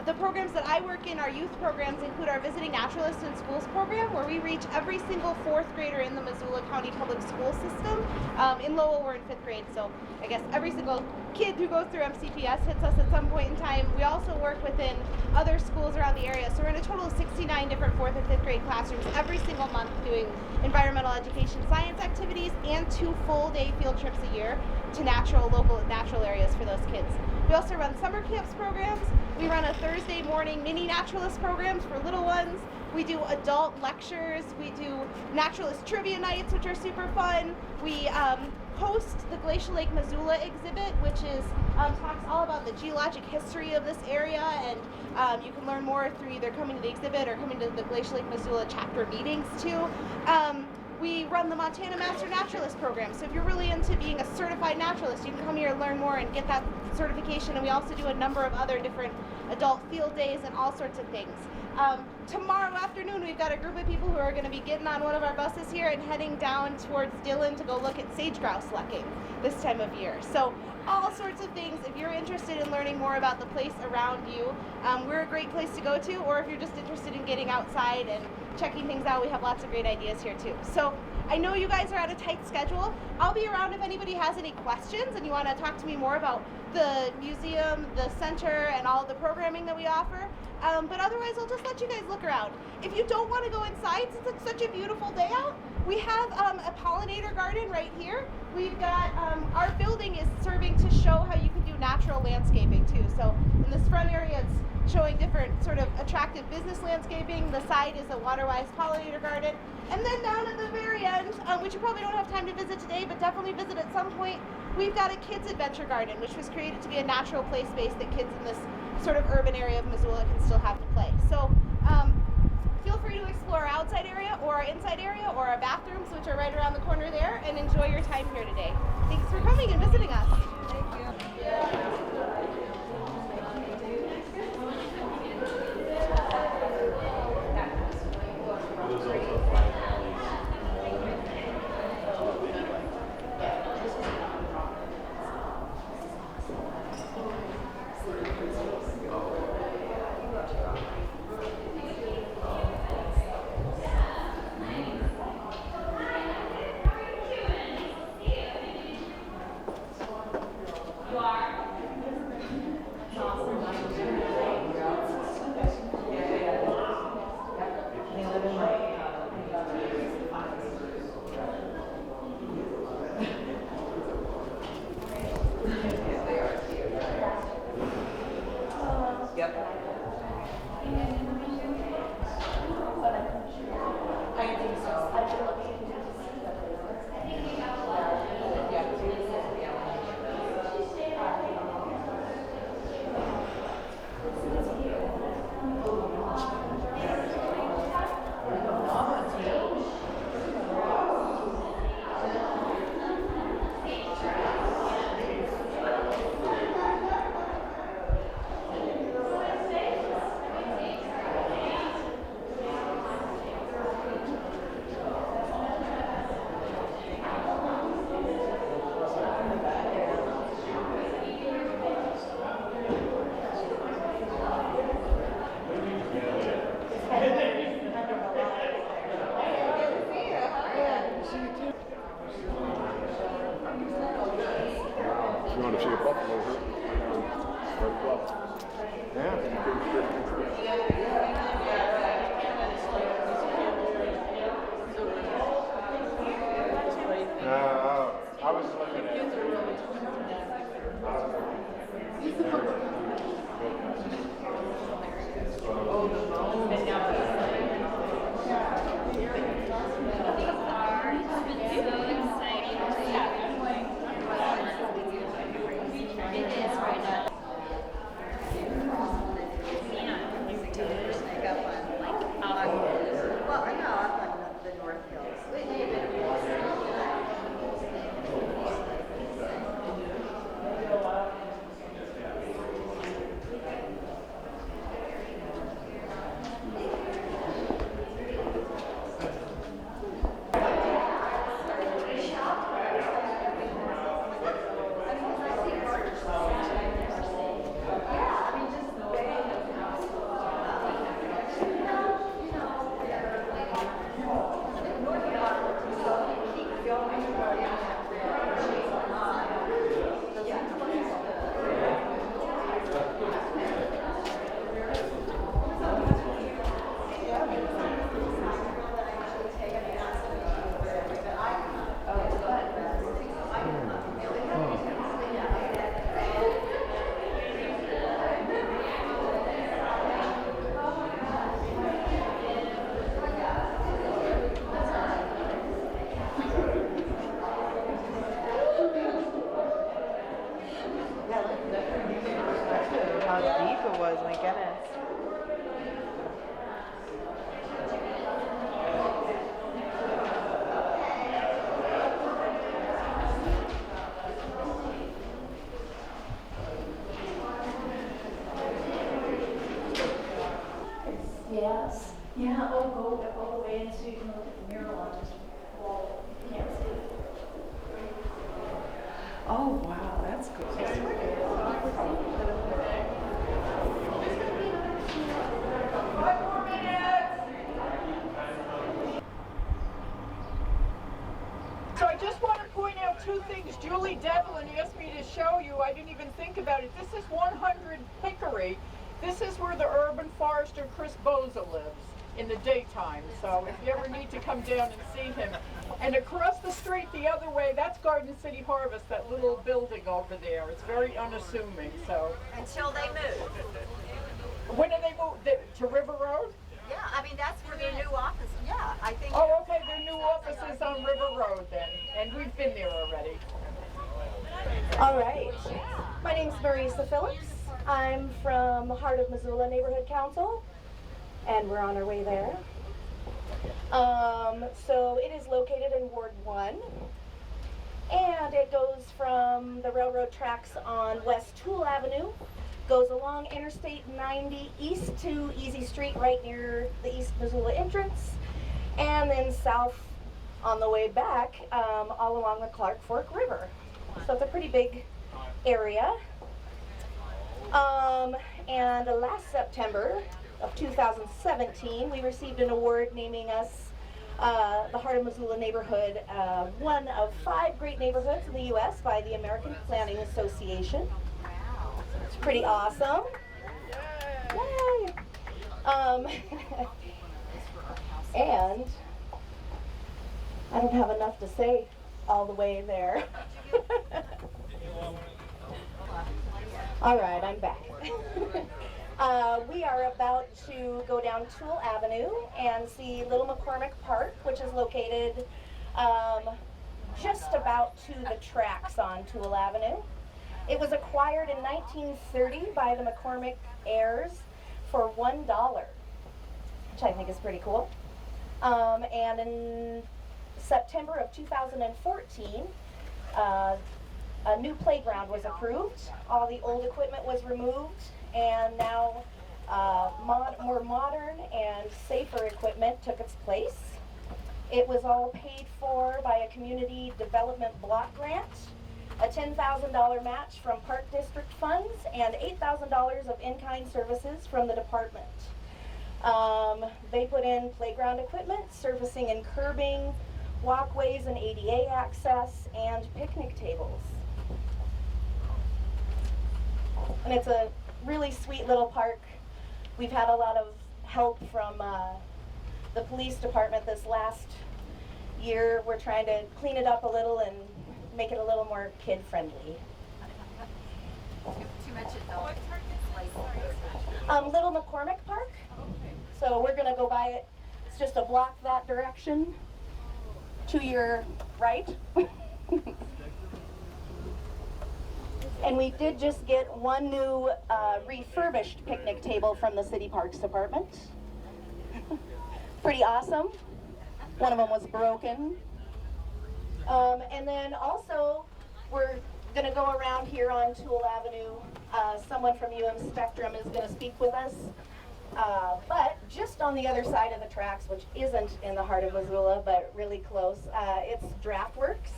the programs that I work in, our youth programs, include our Visiting Naturalists in Schools program, where we reach every single 4th grader in the Missoula County Public School system. In Lowell, we're in 5th grade, so I guess every single kid who goes through MCPS hits us at some point in time. We also work within other schools around the area, so we're in a total of 69 different 4th and 5th grade classrooms every single month doing environmental education science activities and 2 full-day field trips a year to local natural areas for those kids. We also run summer camps programs. We run a Thursday morning mini naturalist programs for little ones. We do adult lectures. We do naturalist trivia nights, which are super fun. We host the Glacial Lake Missoula exhibit, which is talks all about the geologic history of this area, and you can learn more through either coming to the exhibit or coming to the Glacial Lake Missoula chapter meetings too. We run the Montana Master Naturalist program, so if you're really into being a certified naturalist, you can come here and learn more and get that certification. And we also do a number of other different adult field days and all sorts of things. Tomorrow afternoon, we've got a group of people who are going to be getting on one of our buses here and heading down towards Dillon to go look at sage grouse lucking this time of year. So all sorts of things. If you're interested in learning more about the place around you, we're a great place to go to, or if you're just interested in getting outside and checking things out, we have lots of great ideas here too. So I know you guys are on a tight schedule. I'll be around if anybody has any questions and you want to talk to me more about the museum, the center, and all the programming that we offer. But otherwise, I'll just let you guys look around. If you don't want to go inside, since it's such a beautiful day out, we have a pollinator garden right here. We've got, our building is serving to show how you can do natural landscaping too. So in this front area, it's showing different sort of attractive business landscaping. The side is a water-wise pollinator garden. And then down at the very end, which you probably don't have time to visit today, but definitely visit at some point, we've got a kids adventure garden, which was created to be a natural play space that kids in this sort of urban area of Missoula can still have to play. So feel free to explore our outside area or our inside area or our bathrooms, which are right around the corner there, and enjoy your time here today. Thanks for coming and visiting us. You are? harvest. Yes. Yeah, oh, go all the way in so you can look at the mural on this wall. You can't see it. Oh, wow, that's cool. So I just want to point out two things. Julie Devlin asked me to show you. I didn't even think about it. This is 100 Hickory. This is where the urban forester Chris Boza lives in the daytime. So if you ever need to come down and see him. And across the street the other way, that's Garden City Harvest, that little building over there. It's very unassuming. So Until they move. when do they move? To River Road? Yeah, I mean, that's where their new office, yeah, I think. Oh, okay, their new office is on River Road then, and we've been there already. All right. My name's Marisa Phillips. I'm from the heart of Missoula Neighborhood Council, and we're on our way there. So it is located in Ward 1, and it goes from the railroad tracks on West Toole Avenue, goes along Interstate 90 east to Easy Street right near the East Missoula entrance, and then south on the way back all along the Clark Fork River. So it's a pretty big area. And last September of 2017, we received an award naming us the Heart of Missoula neighborhood, one of 5 great neighborhoods in the U.S. by the American Planning Association. It's pretty awesome. Yay! And I don't have enough to say all the way there. All right, I'm back. We are about to go down Toole Avenue and see Little McCormick Park, which is located just about to the tracks on Toole Avenue. It was acquired in 1930 by the McCormick heirs for $1, which I think is pretty cool. And in September of 2014, a new playground was approved. All the old equipment was removed, and now more modern and safer equipment took its place. It was all paid for by a community development block grant, a $10,000 match from Park District funds, and $8,000 of in-kind services from the department. They put in playground equipment, surfacing and curbing, walkways and ADA access, and picnic tables. And it's a really sweet little park. We've had a lot of help from the police department this last year. We're trying to clean it up a little and make it a little more kid-friendly. Too much adult. Little McCormick Park. So we're gonna go by it. It's just a block that direction to your right. And we did just get one new refurbished picnic table from the City Parks Department. Pretty awesome. One of them was broken. And then also, we're gonna go around here on Toole Avenue. Someone from Spectrum is gonna speak with us. But just on the other side of the tracks, which isn't in the heart of Missoula, but really close, it's Draftworks,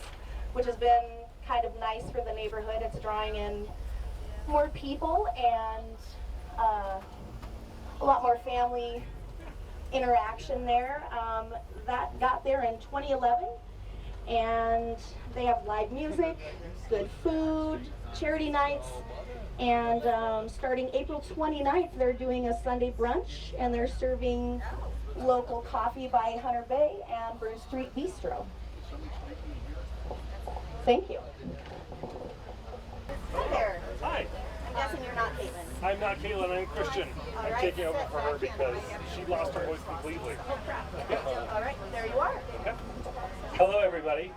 which has been kind of nice for the neighborhood. It's drawing in more people and a lot more family interaction there. That got there in 2011, and they have live music, good food, charity nights, and starting April 29th, they're doing a Sunday brunch, and they're serving local coffee by Hunter Bay and Bruce Street Bistro. Thank you. Hi there. Hi. I'm guessing you're not Caitlin. I'm not Caitlin, I'm Christian. All I'm right, taking over sit for her back in. because she lost her voice completely. Oh crap. All right, there you are. Okay. Hello everybody.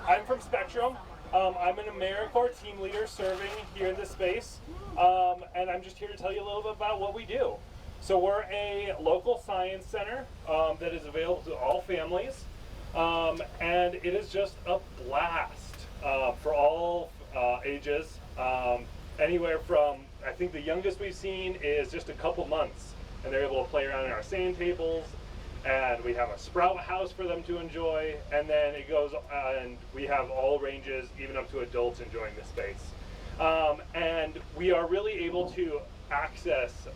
I'm from Spectrum. I'm an AmeriCorps team leader serving here in this space, and I'm just here to tell you a little bit about what we do. So we're a local science center that is available to all families, and it is just a blast for all ages, anywhere from, I think the youngest we've seen is just a couple months, and they're able to play around in our sand tables, and we have a sprout house for them to enjoy, and then it goes, and we have all ranges, even up to adults enjoying the space. And we are really able to access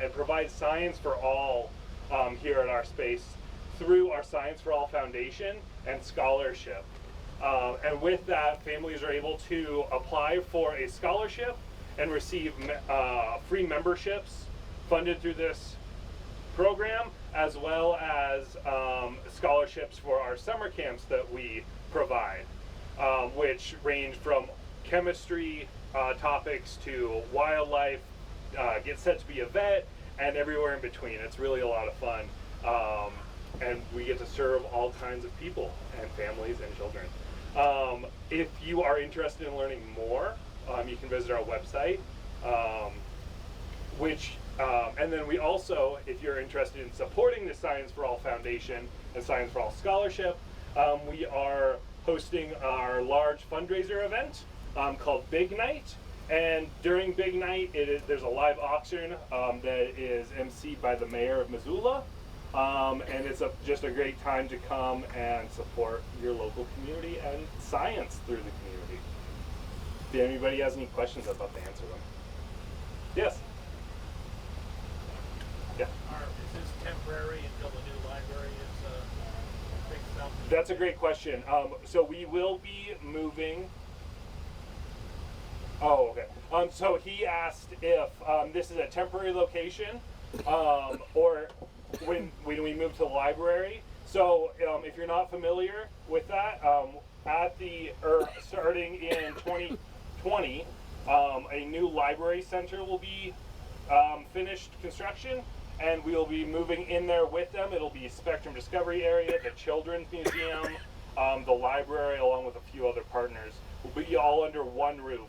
and provide science for all here at our space through our Science for All Foundation and scholarship. And with that, families are able to apply for a scholarship and receive free memberships funded through this program, as well as scholarships for our summer camps that we provide, which range from chemistry topics to wildlife, Get Set to Be a Vet, and everywhere in between. It's really a lot of fun. And we get to serve all kinds of people and families and children. If you are interested in learning more, you can visit our website, and then we also, if you're interested in supporting the Science for All Foundation and Science for All Scholarship, we are hosting our large fundraiser event called Big Night. And during Big Night, there's a live auction that is emceed by the mayor of Missoula. And it's just a great time to come and support your local community and science through the community. If anybody has any questions, I'd love to answer them. Yes? Yeah. Is this temporary until the new library is fixed up? That's a great question. So we will be moving. Oh, okay. So he asked if this is a temporary location or when we move to the library. So if you're not familiar with that, starting in 2020, a new library center will be finished construction, and we will be moving in there with them. It'll be Spectrum Discovery Area, the Children's Museum, the library, along with a few other partners. We'll be all under one roof.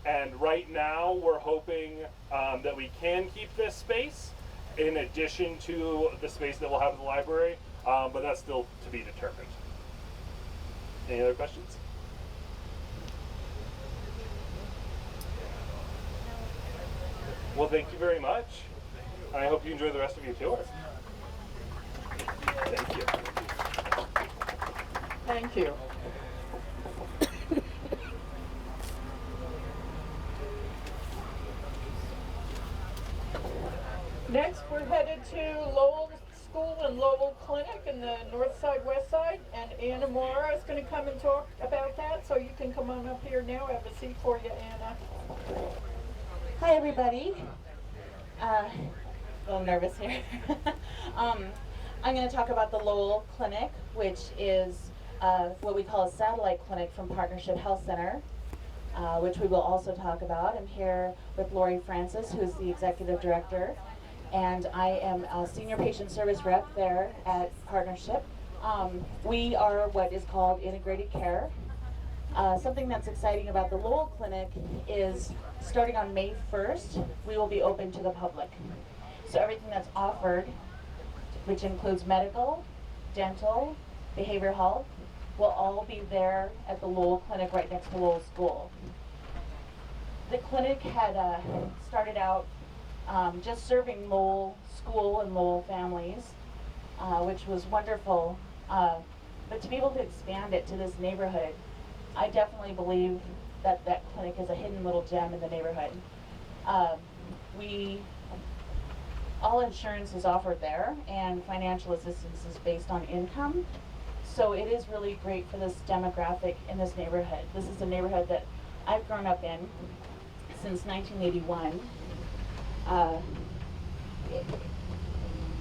And right now, we're hoping that we can keep this space in addition to the space that we'll have in the library, but that's still to be determined. Any other questions? Well, thank you very much. I hope you enjoy the rest of your tour. Thank you. Thank you. Next, we're headed to Lowell School and Lowell Clinic in the north side, west side, and Anna Mora is going to come and talk about that, so you can come on up here now. I have a seat for you, Anna. Hi, everybody. A little nervous here. I'm going to talk about the Lowell Clinic, which is what we call a satellite clinic from Partnership Health Center, which we will also talk about. I'm here with Lori Francis, who's the executive director, and I am a senior patient service rep there at Partnership. We are what is called integrated care. Something that's exciting about the Lowell Clinic is starting on May 1st, we will be open to the public. So everything that's offered, which includes medical, dental, behavioral health, will all be there at the Lowell Clinic right next to Lowell School. The clinic had started out just serving Lowell School and Lowell families, which was wonderful. But to be able to expand it to this neighborhood, I definitely believe that that clinic is a hidden little gem in the neighborhood. All insurance is offered there, and financial assistance is based on income. So it is really great for this demographic in this neighborhood. This is a neighborhood that I've grown up in since 1981.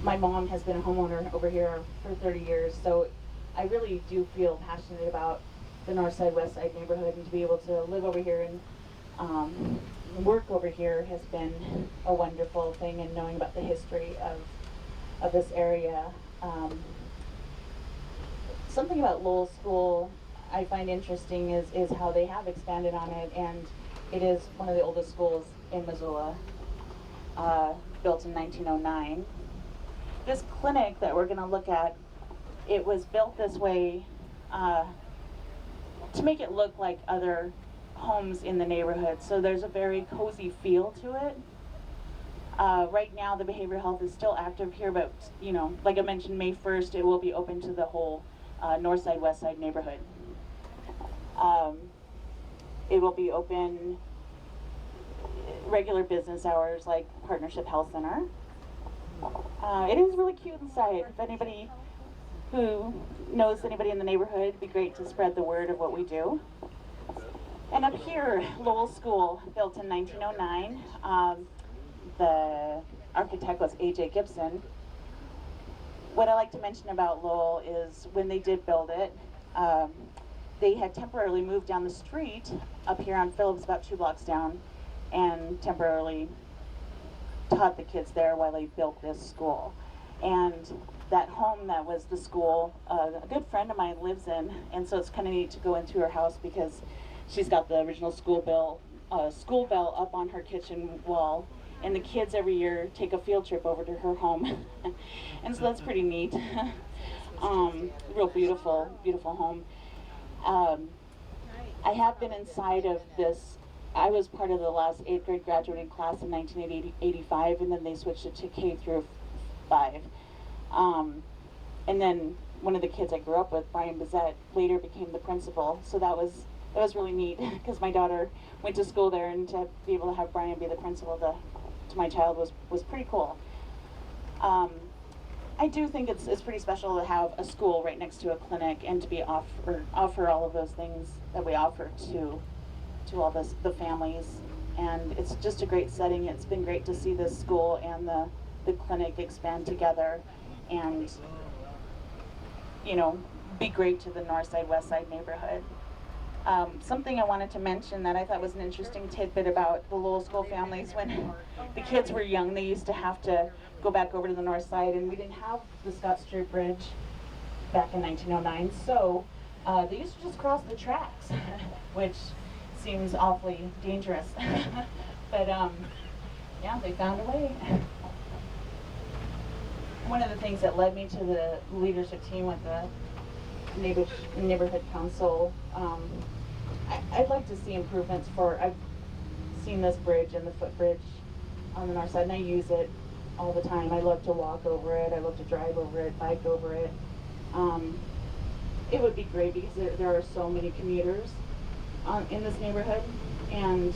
My mom has been a homeowner over here for 30 years, so I really do feel passionate about the north side, west side neighborhood, and to be able to live over here and work over here has been a wonderful thing, and knowing about the history of this area. Something about Lowell School, I find interesting is how they have expanded on it, and it is one of the oldest schools in Missoula, built in 1909. This clinic that we're going to look at, it was built this way to make it look like other homes in the neighborhood. So there's a very cozy feel to it. Right now the behavioral health is still active here, but you know, like I mentioned, May 1st it will be open to the whole north side, west side neighborhood. It will be open regular business hours like Partnership Health Center. It is really cute inside. If anybody who knows anybody in the neighborhood, it'd be great to spread the word of what we do. And up here, Lowell School, built in 1909. The architect was A.J. Gibson. What I like to mention about Lowell is when they did build it, they had temporarily moved down the street up here on Phillips, about 2 blocks down, and temporarily taught the kids there while they built this school. And that home that was the school, a good friend of mine lives in, and so it's kind of neat to go into her house because she's got the original school bell up on her kitchen wall, and the kids every year take a field trip over to her home. And so that's pretty neat. Real beautiful, beautiful home. I have been inside of this. I was part of the last 8th grade graduating class in 1985, and then they switched it to K through 5. And then one of the kids I grew up with, Brian Bazette, later became the principal. So that was really neat because my daughter went to school there, and to be able to have Brian be the principal to my child was pretty cool. I do think it's pretty special to have a school right next to a clinic and to be offer all of those things that we offer to all the families. And it's just a great setting. It's been great to see this school and the clinic expand together and, you know, be great to the north side, west side neighborhood. Something I wanted to mention that I thought was an interesting tidbit about the Lowell School families: when the kids were young, they used to have to go back over to the north side, and we didn't have the Scott Street Bridge back in 1909, so they used to just cross the tracks, which seems awfully dangerous. But yeah, they found a way. One of the things that led me to the leadership team with the neighborhood council, I'd like to see improvements I've seen this bridge and the footbridge on the north side, and I use it all the time. I love to walk over it, I love to drive over it, bike over it. It would be great because there are so many commuters in this neighborhood, and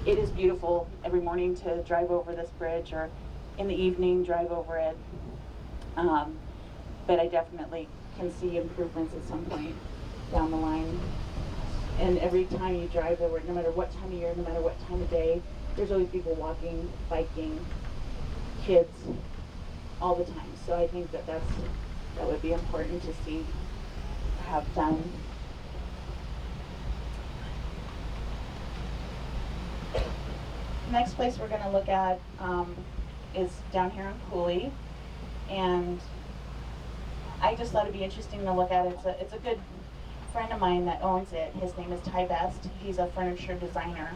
it is beautiful every morning to drive over this bridge, or in the evening drive over it. But I definitely can see improvements at some point down the line. And every time you drive over it, no matter what time of year, no matter what time of day, there's always people walking, biking, kids, all the time. So I think that would be important to see, have done. Next place we're going to look at is down here in Cooley, and I just thought it'd be interesting to look at it. It's a good friend of mine that owns it. His name is Ty Best. He's a furniture designer.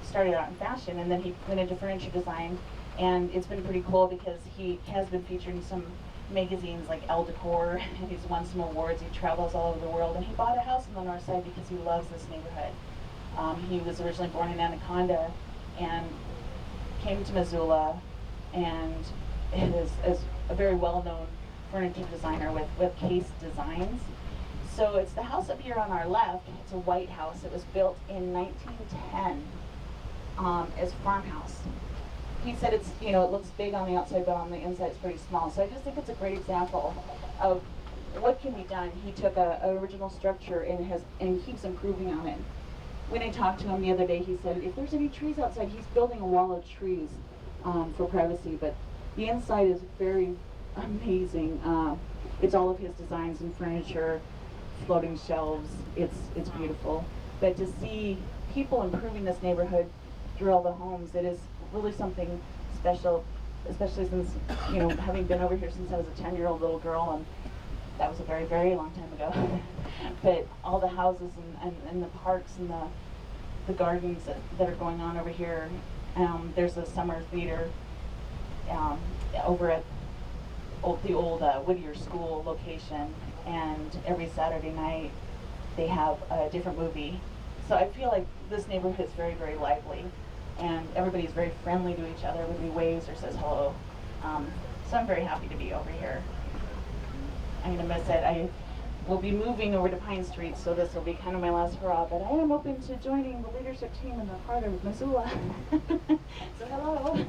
Started out in fashion, and then he went into furniture design, and it's been pretty cool because he has been featured in some magazines like Elle Decor, and he's won some awards. He travels all over the world, and he bought a house on the north side because he loves this neighborhood. He was originally born in Anaconda and came to Missoula, and is a very well-known furniture designer with Case Designs. So it's the house up here on our left. It's a white house. It was built in 1910 as a farmhouse. He said it looks big on the outside, but on the inside it's pretty small. So I just think it's a great example of what can be done. He took an original structure and keeps improving on it. When I talked to him the other day, he said if there's any trees outside, he's building a wall of trees for privacy, but the inside is very amazing. It's all of his designs and furniture, floating shelves. It's beautiful. But to see people improving this neighborhood through all the homes, it is really something special, especially since, having been over here since I was a 10-year-old little girl, that was a very, very long time ago. But all the houses and the parks and the gardens that are going on over here. There's a summer theater over at the old Whittier School location, and every Saturday night they have a different movie. So I feel like this neighborhood is very, very lively, and everybody's very friendly to each other. Everybody waves or says hello. So I'm very happy to be over here. I'm gonna miss it. I will be moving over to Pine Street, so this will be kind of my last hurrah, but I am open to joining the leadership team in the heart of Missoula. So hello.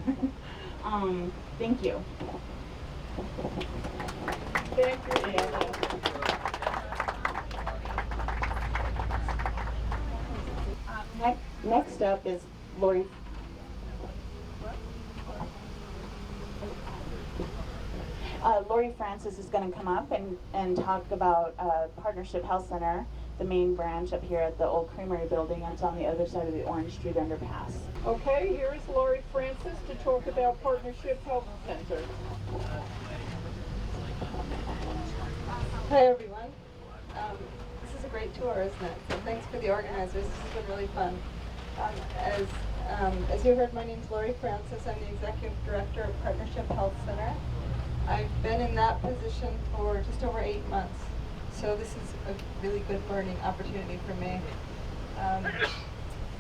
Thank you. Thank you, Anna. Next up is Lori. Lori Francis is going to come up and talk about Partnership Health Center, the main branch up here at the old Creamery building. It's on the other side of the Orange Street underpass. Okay, here's Lori Francis to talk about Partnership Health Center. Hi everyone. This is a great tour, isn't it? So thanks for the organizers. This has been really fun. As you heard, my name's Lori Francis. I'm the Executive Director of Partnership Health Center. I've been in that position for just over 8 months. So this is a really good learning opportunity for me.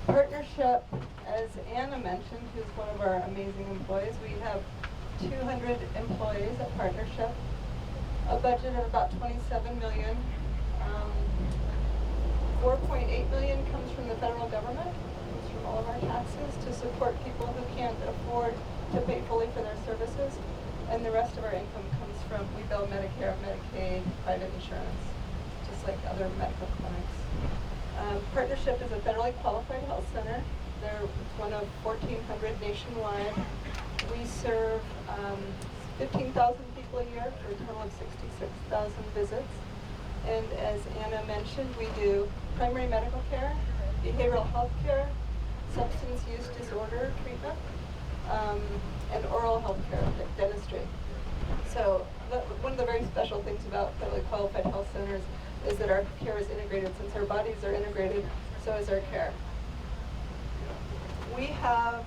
Partnership, as Anna mentioned, who's one of our amazing employees, we have 200 employees at Partnership, a budget of about $27 million. 4.8 million comes from the federal government, comes from all of our taxes to support people who can't afford to pay fully for their services. And the rest of our income comes from, we bill Medicare, Medicaid, private insurance, just like other medical clinics. Partnership is a federally qualified health center. They're one of 1,400 nationwide. We serve 15,000 people a year for a total of 66,000 visits. And as Anna mentioned, we do primary medical care, behavioral health care, substance use disorder treatment, and oral health care, like dentistry. So one of the very special things about federally qualified health centers is that our care is integrated. Since our bodies are integrated, so is our care. We have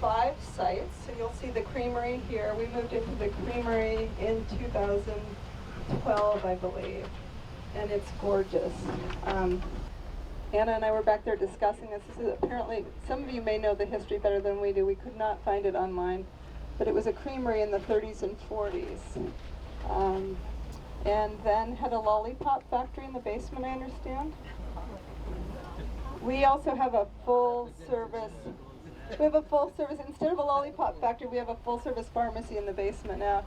5 sites. So you'll see the Creamery here. We moved into the Creamery in 2012, I believe, and it's gorgeous. Anna and I were back there discussing this. This is apparently, some of you may know the history better than we do. We could not find it online, but it was a creamery in the 30s and 40s. And then had a lollipop factory in the basement, I understand. We also have a full service, instead of a lollipop factory, we have a full service pharmacy in the basement now.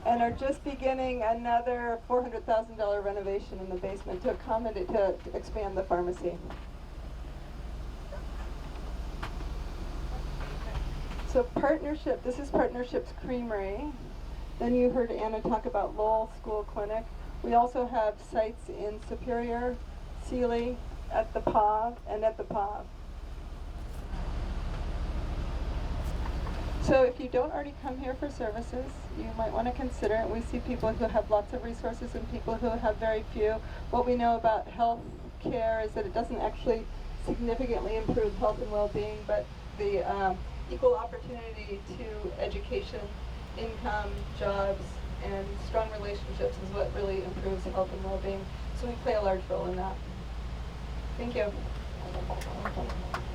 And are just beginning another $400,000 renovation in the basement to accommodate, to expand the pharmacy. So Partnership, this is Partnership's Creamery. Then you heard Anna talk about Lowell School Clinic. We also have sites in Superior, Sealy, at the PAW, and at the PAW. So if you don't already come here for services, you might want to consider it. We see people who have lots of resources and people who have very few. What we know about health care is that it doesn't actually significantly improve health and well-being, but the equal opportunity to education, income, jobs, and strong relationships is what really improves health and well-being. So we play a large role in that. Thank you.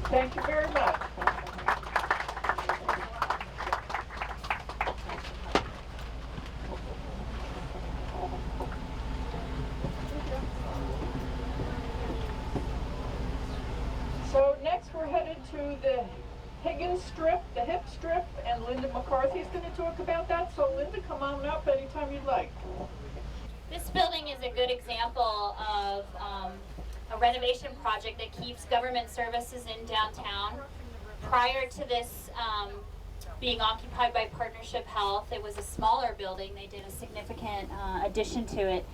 Thank you very much. So next we're headed to the Higgins Strip, the hip strip, and Linda McCarthy is going to talk about that. So Linda, come on up anytime you'd like. This building is a good example of a renovation project that keeps government services in downtown. Prior to this being occupied by Partnership Health, it was a smaller building. They did a significant addition to it,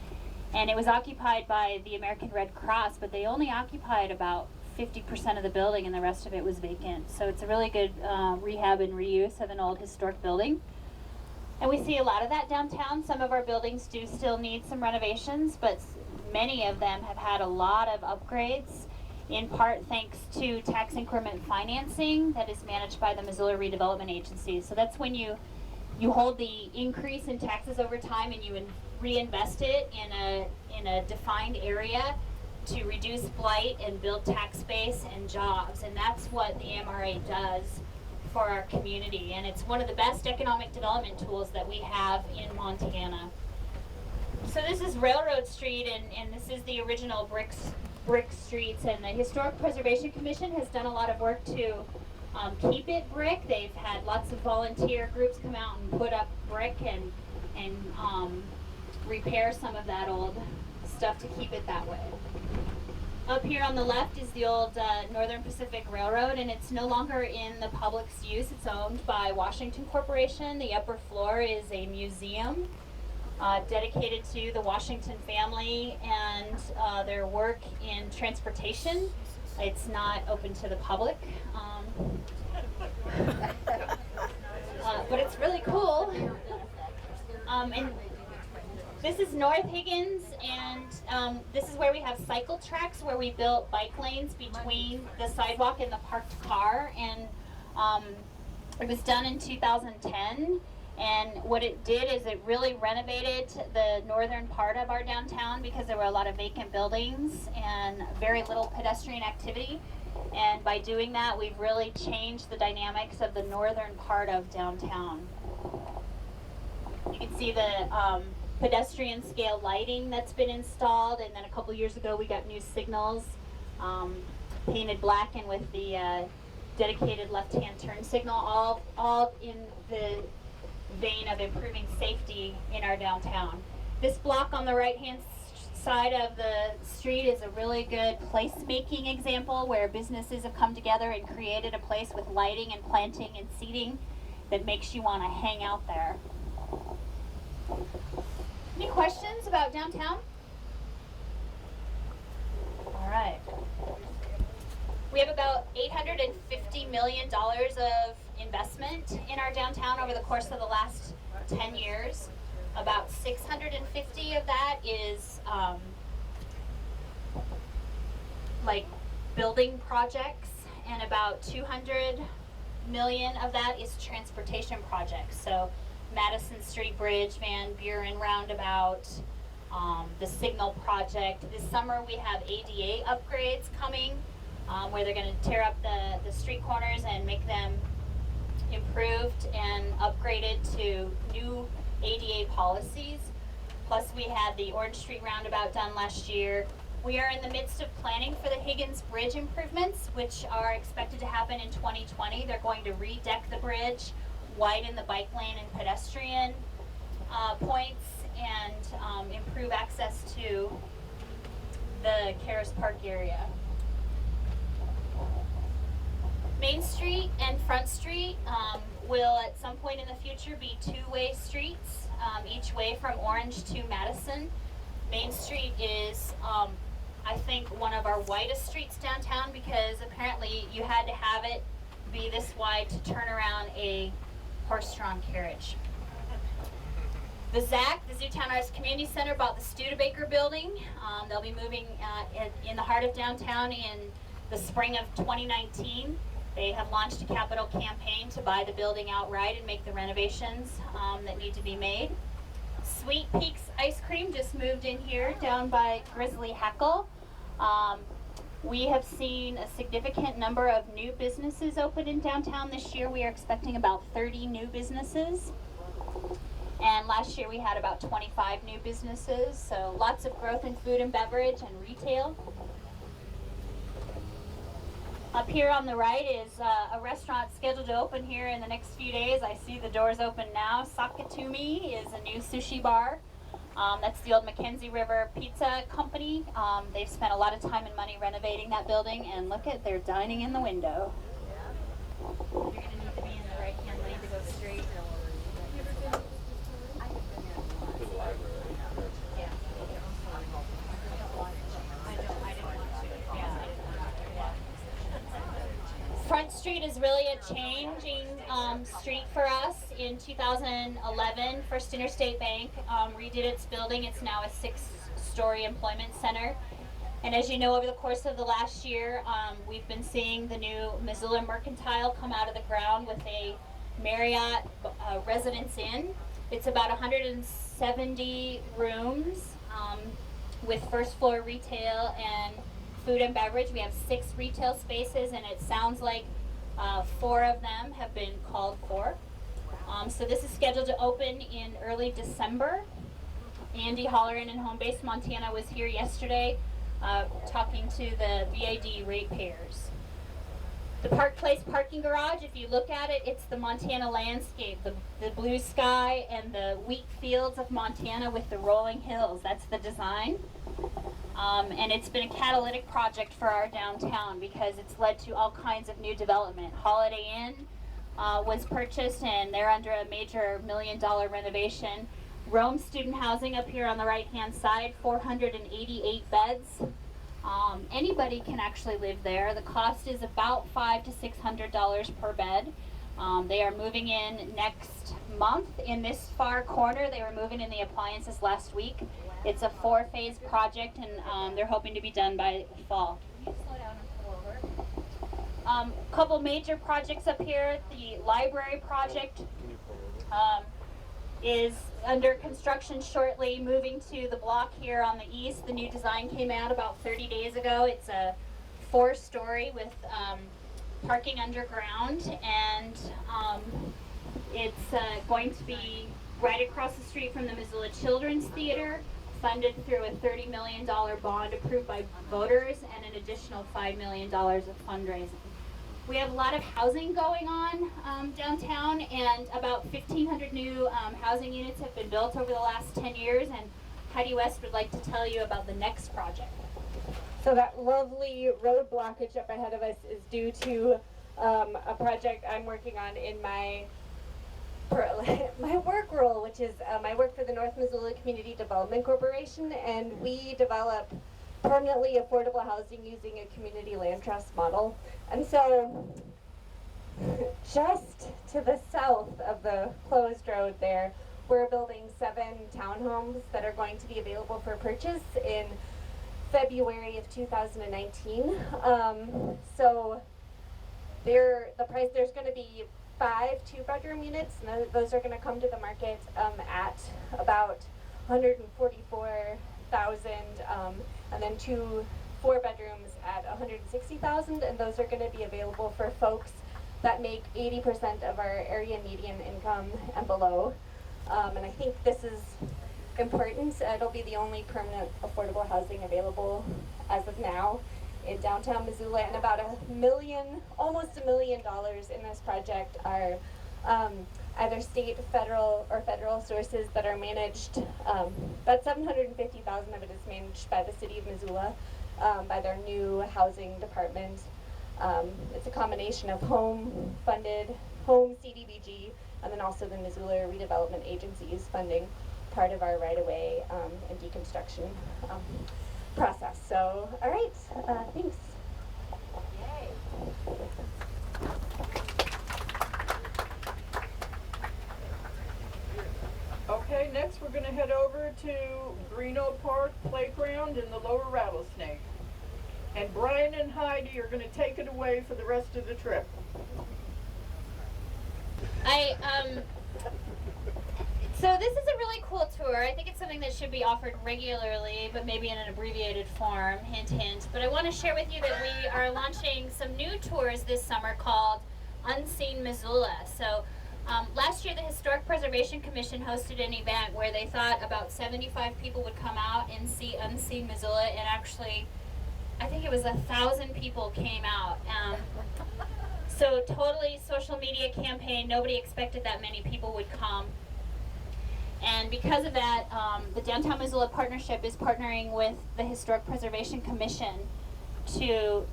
and it was occupied by the American Red Cross, but they only occupied about 50% of the building, and the rest of it was vacant. So it's a really good rehab and reuse of an old historic building. And we see a lot of that downtown. Some of our buildings do still need some renovations, but many of them have had a lot of upgrades, in part thanks to tax increment financing that is managed by the Missoula Redevelopment Agency. So that's when you hold the increase in taxes over time and you reinvest it in a defined area to reduce blight and build tax base and jobs. And that's what the MRA does for our community. And it's one of the best economic development tools that we have in Montana. So this is Railroad Street, and this is the original brick streets. And the Historic Preservation Commission has done a lot of work to keep it brick. They've had lots of volunteer groups come out and put up brick and repair some of that old stuff to keep it that way. Up here on the left is the old Northern Pacific Railroad, and it's no longer in the public's use. It's owned by Washington Corporation. The upper floor is a museum dedicated to the Washington family and their work in transportation. It's not open to the public, but it's really cool. And this is North Higgins, and this is where we have cycle tracks, where we built bike lanes between the sidewalk and the parked car, and it was done in 2010. And what it did is it really renovated the northern part of our downtown because there were a lot of vacant buildings and very little pedestrian activity. And by doing that, we've really changed the dynamics of the northern part of downtown. You can see the pedestrian scale lighting that's been installed, and then a couple years ago we got new signals painted black and with the dedicated left-hand turn signal, all in the vein of improving safety in our downtown. This block on the right-hand side of the street is a really good placemaking example where businesses have come together and created a place with lighting and planting and seating that makes you want to hang out there. Any questions about downtown? All right. We have about $850 million of investment in our downtown over the course of the last 10 years. About 650 of that is like building projects, and about 200 million of that is transportation projects. So Madison Street Bridge, Van Buren Roundabout, the Signal Project. This summer we have ADA upgrades coming where they're going to tear up the street corners and make them improved and upgraded to new ADA policies. Plus we had the Orange Street Roundabout done last year. We are in the midst of planning for the Higgins Bridge improvements, which are expected to happen in 2020. They're going to redeck the bridge, widen the bike lane and pedestrian points, and improve access to the Karis Park area. Main Street and Front Street will at some point in the future be two-way streets, each way from Orange to Madison. Main Street is, I think, one of our widest streets downtown because apparently you had to have it be this wide to turn around a horse-drawn carriage. The ZAC, the Zootown Arts Community Center, bought the Studebaker building. They'll be moving in the heart of downtown in the spring of 2019. They have launched a capital campaign to buy the building outright and make the renovations that need to be made. Sweet Peaks Ice Cream just moved in here down by Grizzly Hackle. We have seen a significant number of new businesses open in downtown this year. We are expecting about 30 new businesses. And last year we had about 25 new businesses, so lots of growth in food and beverage and retail. Up here on the right is a restaurant scheduled to open here in the next few days. I see the doors open now. Sakatumi is a new sushi bar. That's the old Mackenzie River Pizza Company. They've spent a lot of time and money renovating that building, and look at their dining in the window. You're going to need to be in the right-hand lane to go straight. Front Front Street is really a changing street for us. In 2011, First Interstate Bank redid its building. It's now a 6-story employment center. And as you know, over the course of the last year, we've been seeing the new Missoula Mercantile come out of the ground with a Marriott Residence Inn. It's about 170 rooms with first floor retail and food and beverage. We have 6 retail spaces, and it sounds like 4 of them have been called for. So this is scheduled to open in early December. Andy Holleran in Home Base, Montana was here yesterday talking to the VAD ratepayers. The Park Place parking garage, if you look at it, it's the Montana landscape, the blue sky and the wheat fields of Montana with the rolling hills. That's the design. And it's been a catalytic project for our downtown because it's led to all kinds of new development. Holiday Inn was purchased, and they're under a major $1 million renovation. Rome Student Housing up here on the right-hand side, 488 beds. Anybody can actually live there. The cost is about $500 to $600 per bed. They are moving in next month. In this far corner, they were moving in the appliances last week. It's a 4-phase project, and they're hoping to be done by fall. Can you slow down and pull over? Couple major projects up here. The library project is under construction shortly, moving to the block here on the east. The new design came out about 30 days ago. It's a 4-story with parking underground, and it's going to be right across the street from the Missoula Children's Theater, funded through a $30 million bond approved by voters and an additional $5 million of fundraising. We have a lot of housing going on downtown, and about 1,500 new housing units have been built over the last 10 years, and Heidi West would like to tell you about the next project. So that lovely road blockage up ahead of us is due to a project I'm working on in my work role, which is I work for the North Missoula Community Development Corporation, and we develop permanently affordable housing using a community land trust model. And so just to the south of the closed road there, we're building 7 townhomes that are going to be available for purchase in February of 2019. So there's going to be 5 2-bedroom units, and those are going to come to the market at about $144,000, and then 2 4-bedrooms at $160,000, and those are going to be available for folks that make 80% of our area median income and below. And I think this is important. It'll be the only permanent affordable housing available as of now in downtown Missoula, and about almost $1 million in this project are either state, federal, or federal sources that are managed. About $750,000 of it is managed by the city of Missoula, by their new housing department. It's a combination of home-funded, home CDBG, and then also the Missoula Redevelopment Agency is funding part of our right-of-way and deconstruction process. So, all right, thanks. Yay. Okay, next we're going to head over to Greeno Park Playground in the Lower Rattlesnake. And Brian and Heidi are going to take it away for the rest of the trip. So this is a really cool tour. I think it's something that should be offered regularly, but maybe in an abbreviated form, hint, hint. But I want to share with you that we are launching some new tours this summer called Unseen Missoula. So last year the Historic Preservation Commission hosted an event where they thought about 75 people would come out and see Unseen Missoula, and actually I think it was 1,000 people came out. So totally social media campaign. Nobody expected that many people would come. And because of that, the Downtown Missoula Partnership is partnering with the Historic Preservation Commission to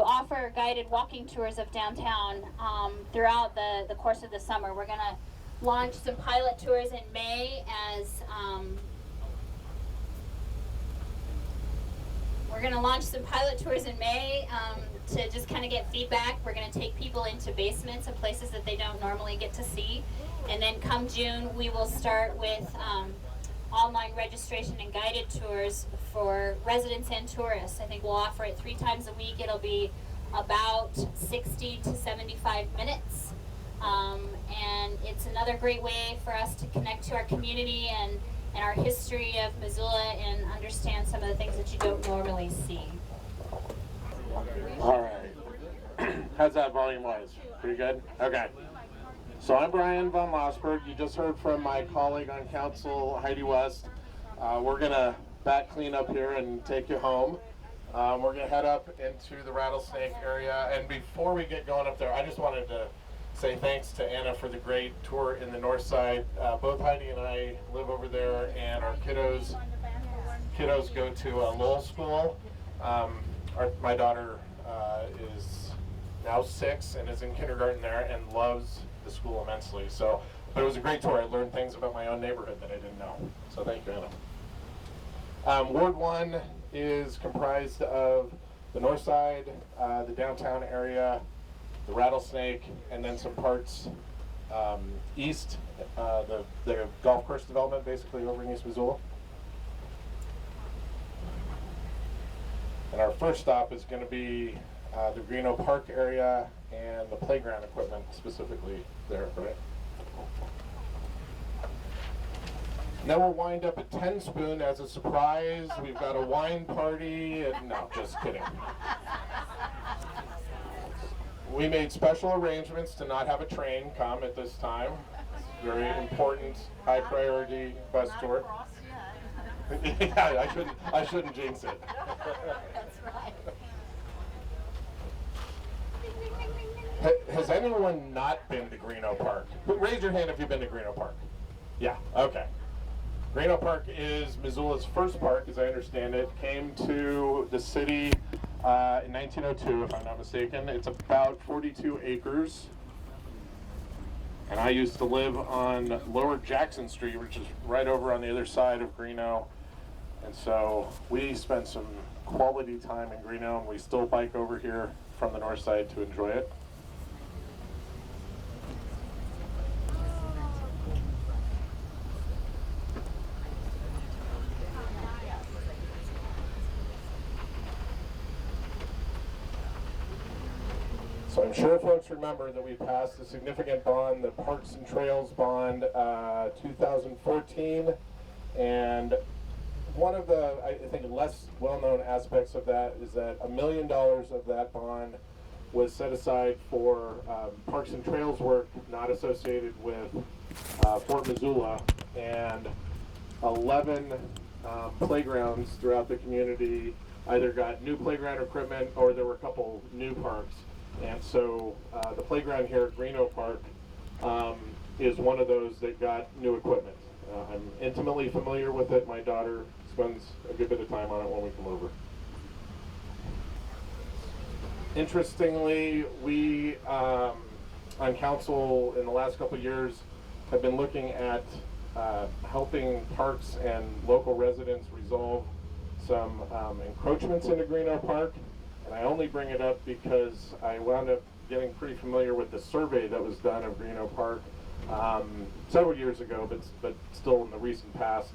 offer guided walking tours of downtown throughout the course of the summer. We're going to launch some pilot tours in May as We're going to launch some pilot tours in May to just kind of get feedback. We're going to take people into basements and places that they don't normally get to see. And then come June, we will start with online registration and guided tours for residents and tourists. I think we'll offer it 3 times a week. It'll be about 60 to 75 minutes. And it's another great way for us to connect to our community and our history of Missoula and understand some of the things that you don't normally see. All right. How's that volume-wise? Pretty good? Okay. So I'm Brian von Lossberg. You just heard from my colleague on council, Heidi West. We're going to back clean up here and take you home. We're going to head up into the Rattlesnake area. And before we get going up there, I just wanted to say thanks to Anna for the great tour in the north side. Both Heidi and I live over there, and our kiddos go to Lowell School. My daughter is now 6 and is in kindergarten there and loves the school immensely. So, but it was a great tour. I learned things about my own neighborhood that I didn't know. So thank you, Anna. Ward 1 is comprised of the north side, the downtown area, the Rattlesnake, and then some parts east, the golf course development basically over in East Missoula. And our first stop is going to be the Greeno Park area and the playground equipment specifically there, right? And then we'll wind up at 10 Spoon as a surprise. We've got a wine party, and no, just kidding. We made special arrangements to not have a train come at this time. It's very important, high priority bus tour. Yeah, I shouldn't jinx it. That's right. Has anyone not been to Greeno Park? Raise your hand if you've been to Greeno Park. Yeah, okay. Greeno Park is Missoula's first park, as I understand it. Came to the city in 1902, if I'm not mistaken. It's about 42 acres. And I used to live on Lower Jackson Street, which is right over on the other side of Greeno. And so we spent some quality time in Greeno, and we still bike over here from the north side to enjoy it. So I'm sure folks remember that we passed a significant bond, the Parks and Trails Bond 2014, and one of the, I think, less well-known aspects of that is that $1 million of that bond was set aside for Parks and Trails work not associated with Fort Missoula, and 11 playgrounds throughout the community either got new playground equipment or there were a couple new parks. And so the playground here at Greeno Park is one of those that got new equipment. I'm intimately familiar with it. My daughter spends a good bit of time on it when we come over. Interestingly, we on council in the last couple of years have been looking at helping parks and local residents resolve some encroachments into Greeno Park. And I only bring it up because I wound up getting pretty familiar with the survey that was done of Greeno Park several years ago, but still in the recent past.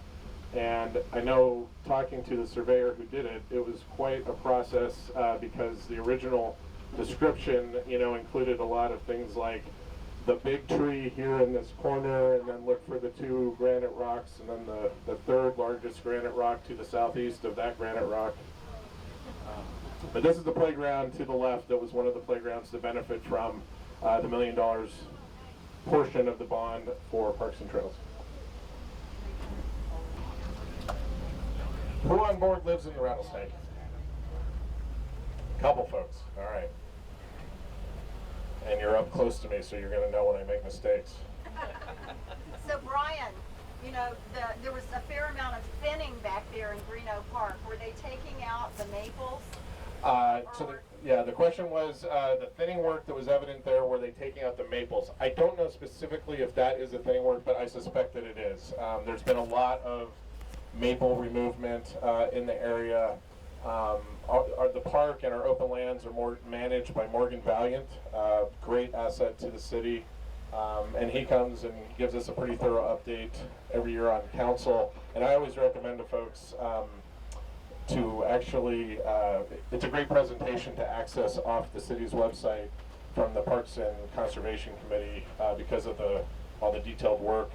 And I know, talking to the surveyor who did it, it was quite a process because the original description, included a lot of things like the big tree here in this corner, and then look for the 2 granite rocks, and then the third largest granite rock to the southeast of that granite rock. But this is the playground to the left that was one of the playgrounds to benefit from the $1 million portion of the bond for Parks and Trails. Who on board lives in the Rattlesnake? A couple folks, all right. And you're up close to me, so you're going to know when I make mistakes. So Brian, there was a fair amount of thinning back there in Greeno Park. Were they taking out the maples? The question was the thinning work that was evident there, were they taking out the maples? I don't know specifically if that is the thinning work, but I suspect that it is. There's been a lot of maple removement in the area. The park and our open lands are more managed by Morgan Valiant, great asset to the city. And he comes and gives us a pretty thorough update every year on council. And I always recommend to folks to actually, it's a great presentation to access off the city's website from the Parks and Conservation Committee because of all the detailed work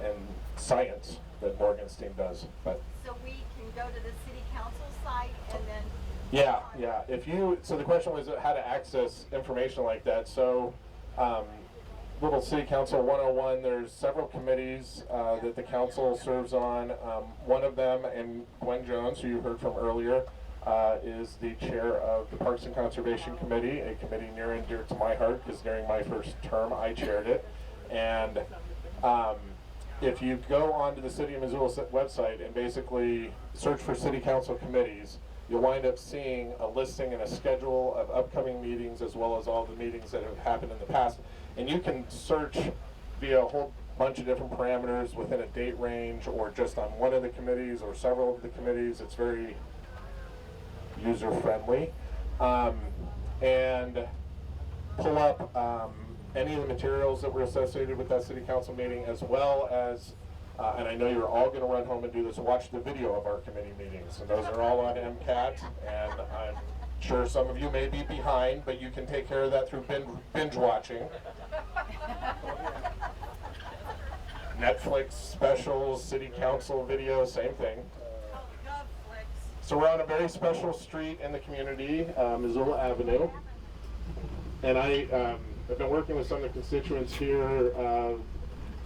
and science that Morgan's team does. But So we can go to the city council site and then. yeah. So the question was how to access information like that. So little City Council 101, there's several committees that the council serves on. One of them, and Gwen Jones, who you heard from earlier, is the chair of the Parks and Conservation Committee, a committee near and dear to my heart because during my first term I chaired it. And if you go onto the City of Missoula website and basically search for City Council committees, you'll wind up seeing a listing and a schedule of upcoming meetings as well as all the meetings that have happened in the past. And you can search via a whole bunch of different parameters within a date range or just on one of the committees or several of the committees. It's very user-friendly. And pull up any of the materials that were associated with that City Council meeting, as well as, and I know you're all going to run home and do this, watch the video of our committee meetings. And those are all on MCAT, and I'm sure some of you may be behind, but you can take care of that through binge watching. Netflix specials, City Council videos, same thing. So we're on a very special street in the community, Missoula Avenue. And I've been working with some of the constituents here.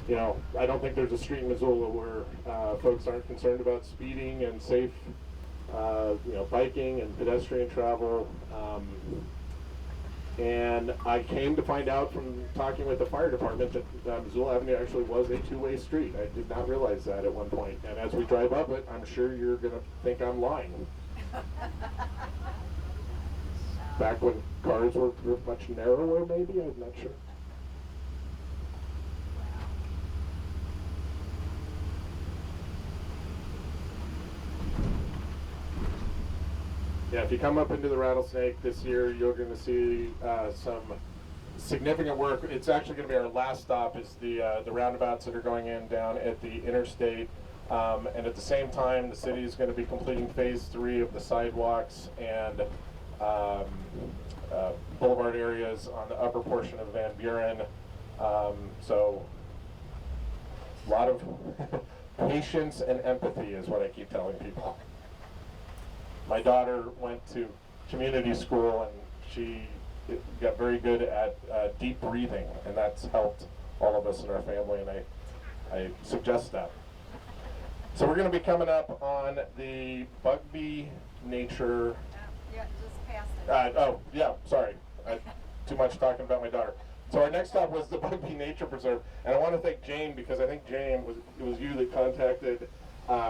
You know, I don't think there's a street in Missoula where folks aren't concerned about speeding and safe, you know, biking and pedestrian travel. And I came to find out from talking with the fire department that Missoula Avenue actually was a two-way street. I did not realize that at one point. And as we drive up it, I'm sure you're going to think I'm lying. Back when cars were much narrower, maybe? I'm not sure. Yeah, if you come up into the Rattlesnake this year, you're going to see some significant work. It's actually going to be our last stop is the roundabouts that are going in down at the interstate. And at the same time, the city is going to be completing phase 3 of the sidewalks and boulevard areas on the upper portion of Van Buren. So a lot of patience and empathy is what I keep telling people. My daughter went to community school and she got very good at deep breathing, and that's helped all of us in our family, and I suggest that. So we're going to be coming up on the Bugby Nature. Yeah, just past it. Oh, yeah, sorry. Too much talking about my daughter. So our next stop was the Bugby Nature Preserve, and I want to thank Jane because I think Jane, it was you that contacted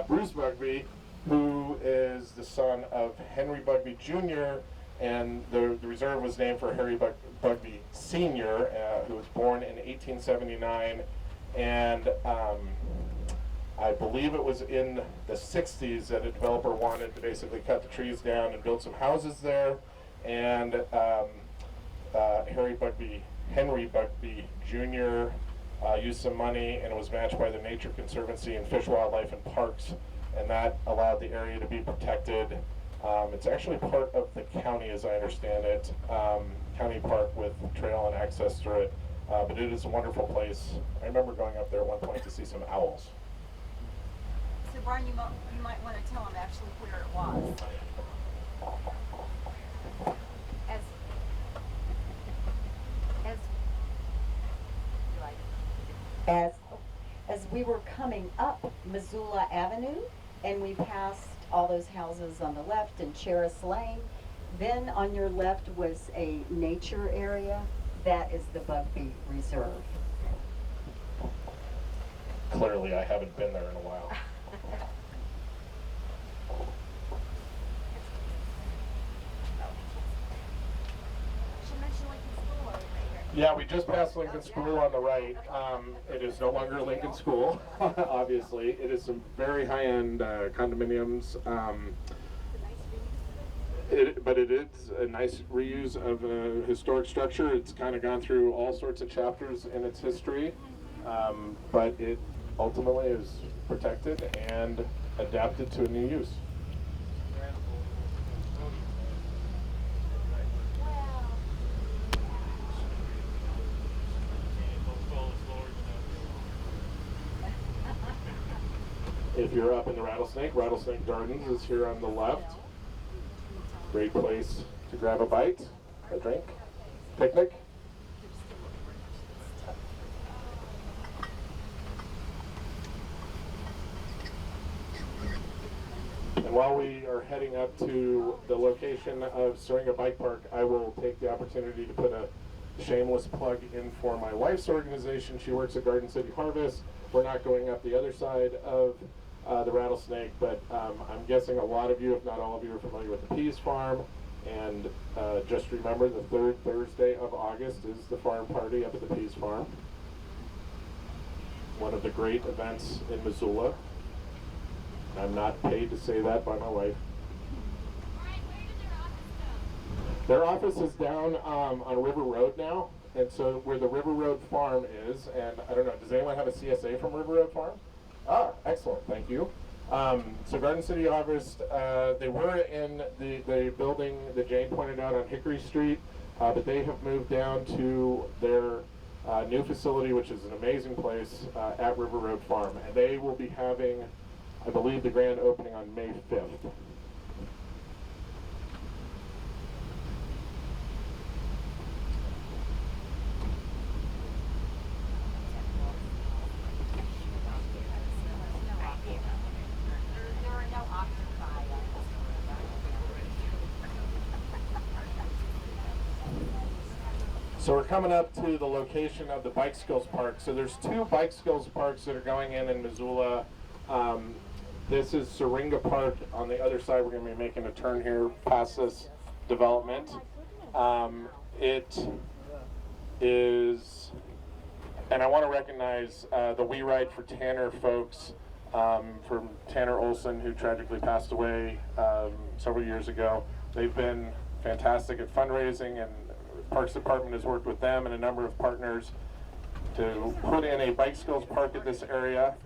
Bruce Bugby, who is the son of Henry Bugby Jr., and the reserve was named for Harry Bugby Sr., who was born in 1879, and I believe it was in the 60s that a developer wanted to basically cut the trees down and build some houses there, and Henry Bugby Jr. Used some money, and it was matched by the Nature Conservancy and Fish, Wildlife, and Parks, and that allowed the area to be protected. It's actually part of the county, as I understand it, county park with trail and access through it, but it is a wonderful place. I remember going up there at one point to see some owls. So Brian, you might want to tell them actually where it was. As we were coming up Missoula Avenue, and we passed all those houses on the left and Cheris Lane, then on your left was a nature area. That is the Bugby Reserve. Clearly, I haven't been there in a while. Yeah, we just passed Lincoln School on the right. It is no longer Lincoln School, obviously. It is some very high-end condominiums. But it is a nice reuse of a historic structure. It's kind of gone through all sorts of chapters in its history, but it ultimately is protected and adapted to a new use. If you're up in the Rattlesnake Gardens is here on the left. Great place to grab a bite, a drink, picnic. And while we are heading up to the location of Syringa Bike Park, I will take the opportunity to put a shameless plug in for my wife's organization. She works at Garden City Harvest. We're not going up the other side of the Rattlesnake, but I'm guessing a lot of you, if not all of you, are familiar with the Peas Farm. And just remember, the third Thursday of August is the farm party up at the Peas Farm. One of the great events in Missoula. I'm not paid to say that by my wife. Their office is down on River Road now, and so where the River Road Farm is, and I don't know, does anyone have a CSA from River Road Farm? Ah, excellent, thank you. So Garden City Harvest, they were in the building that Jane pointed out on Hickory Street, but they have moved down to their new facility, which is an amazing place at River Road Farm. And they will be having, I believe, the grand opening on May 5th. So we're coming up to the location of the Bike Skills Park. So there's two Bike Skills Parks that are going in Missoula. This is Syringa Park. On the other side, we're going to be making a turn here past this development. It is, and I want to recognize the We Ride for Tanner folks from Tanner Olson, who tragically passed away several years ago. They've been fantastic at fundraising, and Parks Department has worked with them and a number of partners to put in a bike skills park at this area.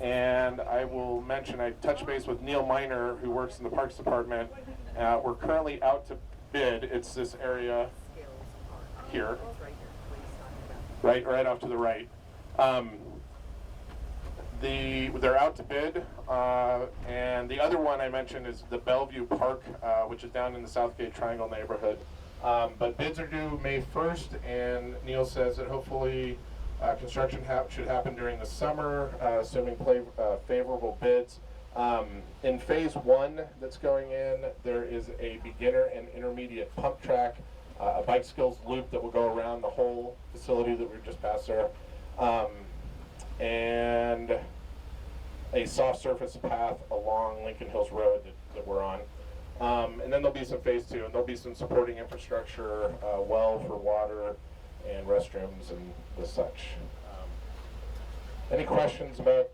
And I will mention, I touched base with Neil Miner, who works in the Parks Department. We're currently out to bid. It's this area here, right off to the right. They're out to bid, and the other one I mentioned is the Bellevue Park, which is down in the Southgate Triangle neighborhood. But bids are due May 1st, and Neil says that hopefully construction should happen during the summer, assuming favorable bids. In phase 1 that's going in, there is a beginner and intermediate pump track, a bike skills loop that will go around the whole facility that we just passed there, and a soft surface path along Lincoln Hills Road that we're on. And then there'll be some phase 2, and there'll be some supporting infrastructure, well for water and restrooms and the such. Any questions about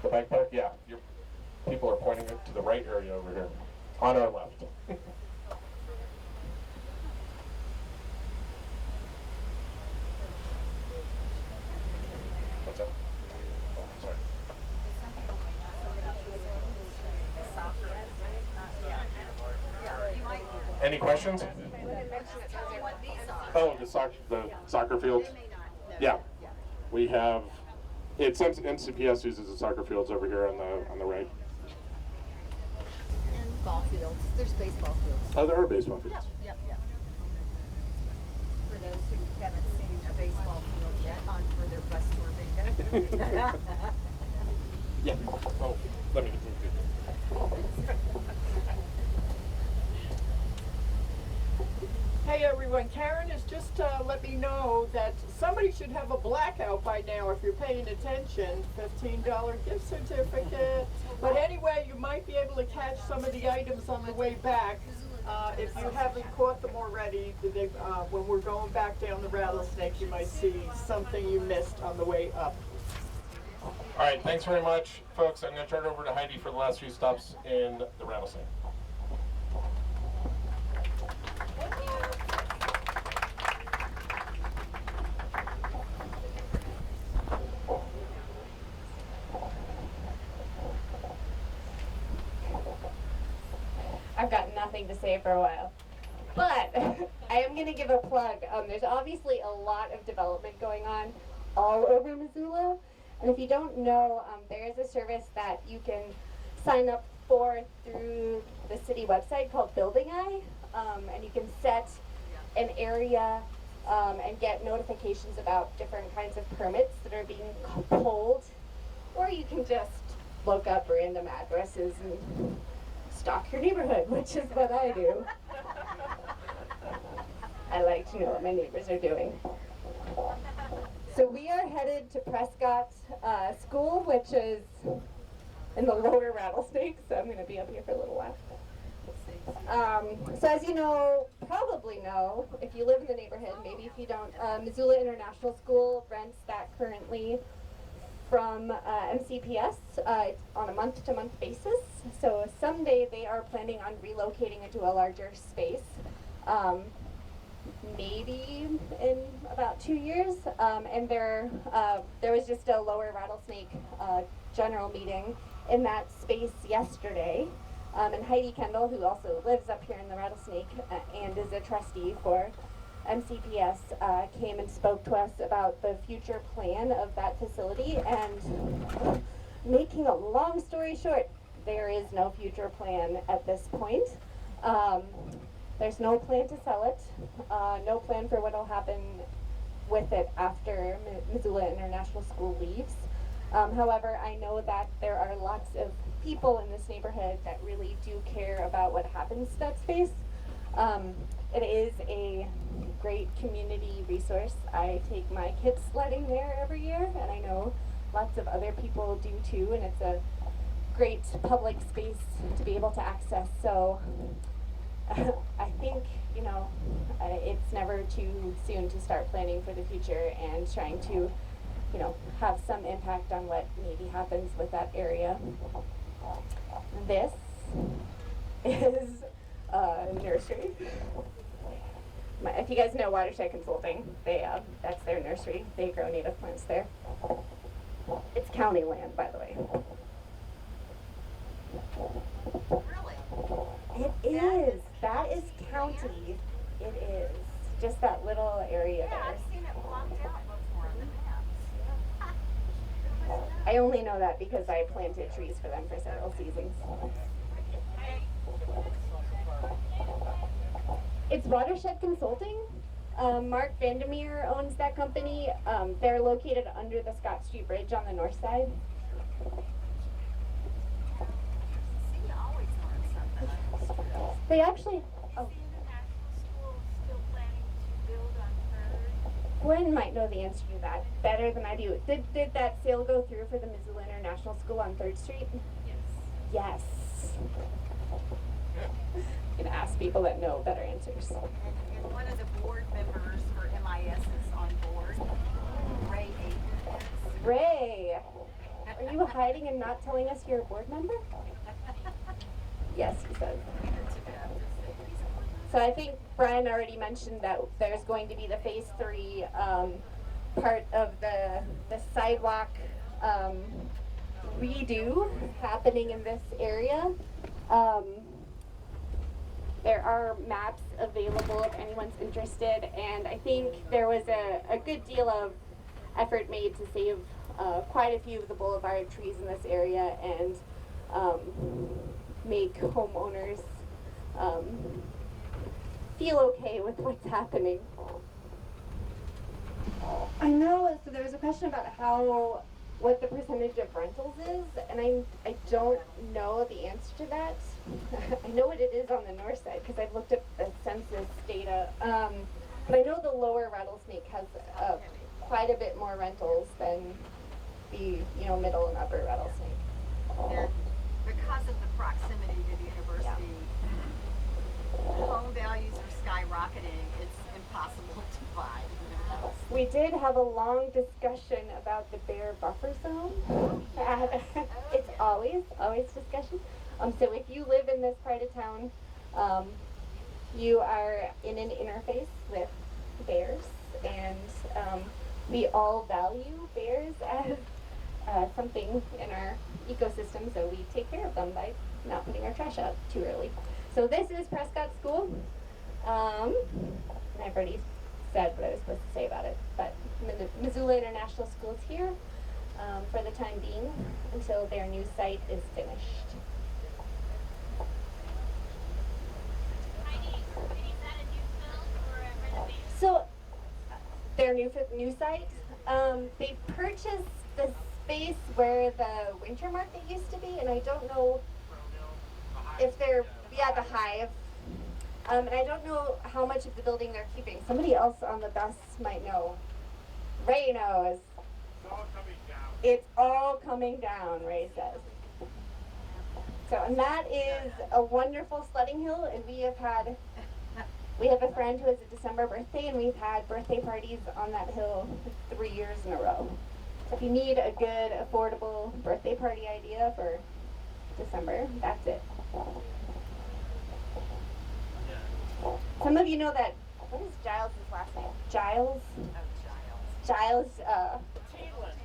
the bike park? Yeah, people are pointing to the right area over here, on our left. What's up? Oh, sorry. Any questions? Oh, the soccer field? Yeah. We have, it's NCPS uses the soccer fields over here on the right. And ball fields. There's baseball fields. Oh, there are baseball fields. Yep. For those who haven't seen a baseball field yet for their bus tour vacation. Yeah. Oh, let me move it. Hey everyone, Karen has just let me know that somebody should have a blackout by now if you're paying attention. $15 gift certificate. But anyway, you might be able to catch some of the items on the way back. If you haven't caught them already, when we're going back down the Rattlesnake, you might see something you missed on the way up. All right, thanks very much, folks. I'm going to turn it over to Heidi for the last few stops in the Rattlesnake. nothing to say for a while. But I am going to give a plug. There's obviously a lot of development going on all over Missoula. And if you don't know, there is a service that you can sign up for through the city website called Building Eye. And you can set an area and get notifications about different kinds of permits that are being pulled. Or you can just look up random addresses and stalk your neighborhood, which is what I do. I like to know what my neighbors are doing. So we are headed to Prescott School, which is in the lower Rattlesnake, so I'm going to be up here for a little while. So as you know, probably know, if you live in the neighborhood, maybe if you don't, Missoula International School rents that currently from MCPS on a month-to-month basis. So someday they are planning on relocating into a larger space, maybe in about 2 years. And there was just a lower Rattlesnake general meeting in that space yesterday. And Heidi Kendall, who also lives up here in the Rattlesnake and is a trustee for MCPS, came and spoke to us about the future plan of that facility. And making a long story short, there is no future plan at this point. There's no plan to sell it, no plan for what will happen with it after Missoula International School leaves. However, I know that there are lots of people in this neighborhood that really do care about what happens to that space. It is a great community resource. I take my kids sledding there every year, and I know lots of other people do too, and it's a great public space to be able to access. So I think, you know, it's never too soon to start planning for the future and trying to, you know, have some impact on what maybe happens with that area. This is a nursery. If you guys know Watershed Consulting, that's their nursery. They grow native plants there. It's county land, by the way. Really? It is. That is county. It is. Just that little area there. I've seen it blocked out before on the maps. I only know that because I planted trees for them for several seasons. It's Watershed Consulting. Mark Vandermeer owns that company. They're located under the Scott Street Bridge on the north side. See, you always learn something. They actually. Oh. Gwen might know the answer to that better than I do. Did that sale go through for the Missoula International School on 3rd Street? Yes. Yes. I'm gonna ask people that know better answers. And one of the board members for MIS is on board, Ray Aiken. Ray, are you hiding and not telling us you're a board member? Yes, he says. So I think Brian already mentioned that there's going to be the phase 3 part of the sidewalk redo happening in this area. There are maps available if anyone's interested, and I think there was a good deal of effort made to save quite a few of the boulevard trees in this area and make homeowners feel okay with what's happening. I know, so there was a question about what the percentage of rentals is, and I don't know the answer to that. I know what it is on the north side because I've looked at the census data, but I know the lower Rattlesnake has quite a bit more rentals than the middle and upper Rattlesnake. And because of the proximity to the university, home values are skyrocketing. It's impossible to buy. We did have a long discussion about the bear buffer zone. It's always discussion. So if you live in this part of town, you are in an interface with bears, and we all value bears as something in our ecosystem, so we take care of them by not putting our trash out too early. So this is Prescott School. I've already said what I was supposed to say about it, but Missoula International School's here for the time being until their new site is finished. So their new site, they purchased the space where the winter market used to be, and I don't know if they're, the Hive. And I don't know how much of the building they're keeping. Somebody else on the bus might know. Ray knows. It's all coming down, Ray says. So, and that is a wonderful sledding hill, and we have a friend who has a December birthday, and we've had birthday parties on that hill 3 years in a row. So if you need a good, affordable birthday party idea for December, that's it. Some of you know that, what is Giles' last name? Giles? Giles,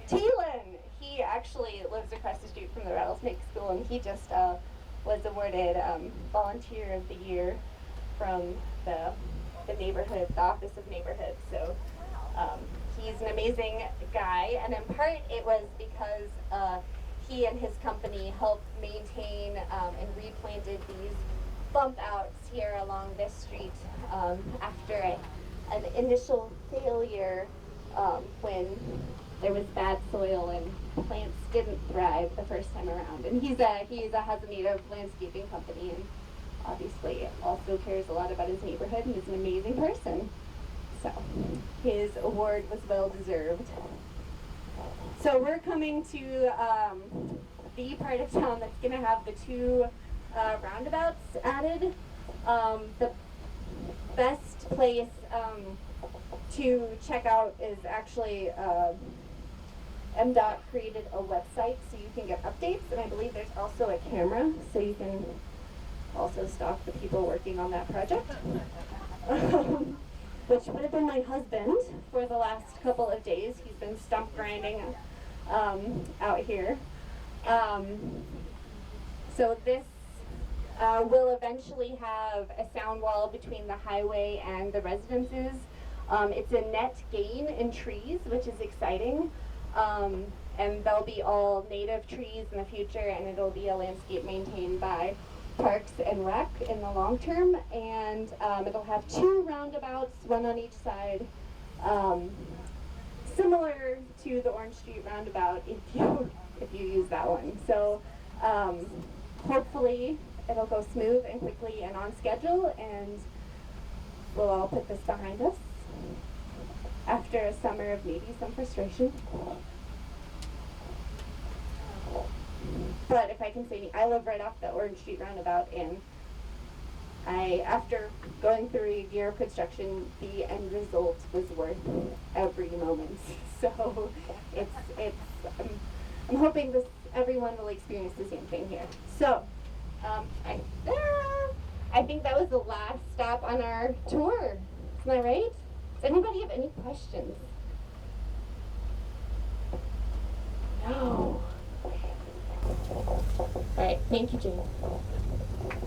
Thielen. He actually lives across the street from the Rattlesnake School, and he just was awarded Volunteer of the Year from the neighborhood, the Office of Neighborhood. So he's an amazing guy, and in part it was because he and his company helped maintain and replanted these bump outs here along this street after an initial failure when there was bad soil and plants didn't thrive the first time around. And has a native landscaping company, and obviously also cares a lot about his neighborhood, and is an amazing person. So his award was well deserved. So we're coming to the part of town that's going to have the two roundabouts added. The best place to check out is actually MDOT created a website so you can get updates, and I believe there's also a camera so you can also stalk the people working on that project, which would have been my husband for the last couple of days. He's been stump grinding out here. So this will eventually have a sound wall between the highway and the residences. It's a net gain in trees, which is exciting. And they'll be all native trees in the future, and it'll be a landscape maintained by Parks and Rec in the long term. And it'll have two roundabouts, one on each side, similar to the Orange Street roundabout if you use that one. So hopefully it'll go smooth and quickly and on schedule, and we'll all put this behind us after a summer of maybe some frustration. But if I can say, I live right off the Orange Street roundabout, and after going through a year of construction, the end result was worth every moment. So I'm hoping everyone will experience the same thing here. So I think that was the last stop on our tour. Isn't that right? Does anybody have any questions? No. All right, thank you, Jane.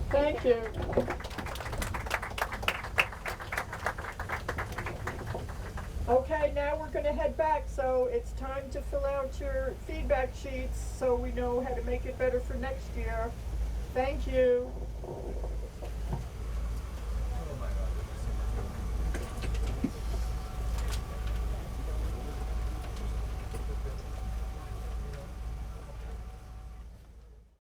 Thank you. Okay, now we're going to head back, so it's time to fill out your feedback sheets so we know how to make it better for next year. Thank you.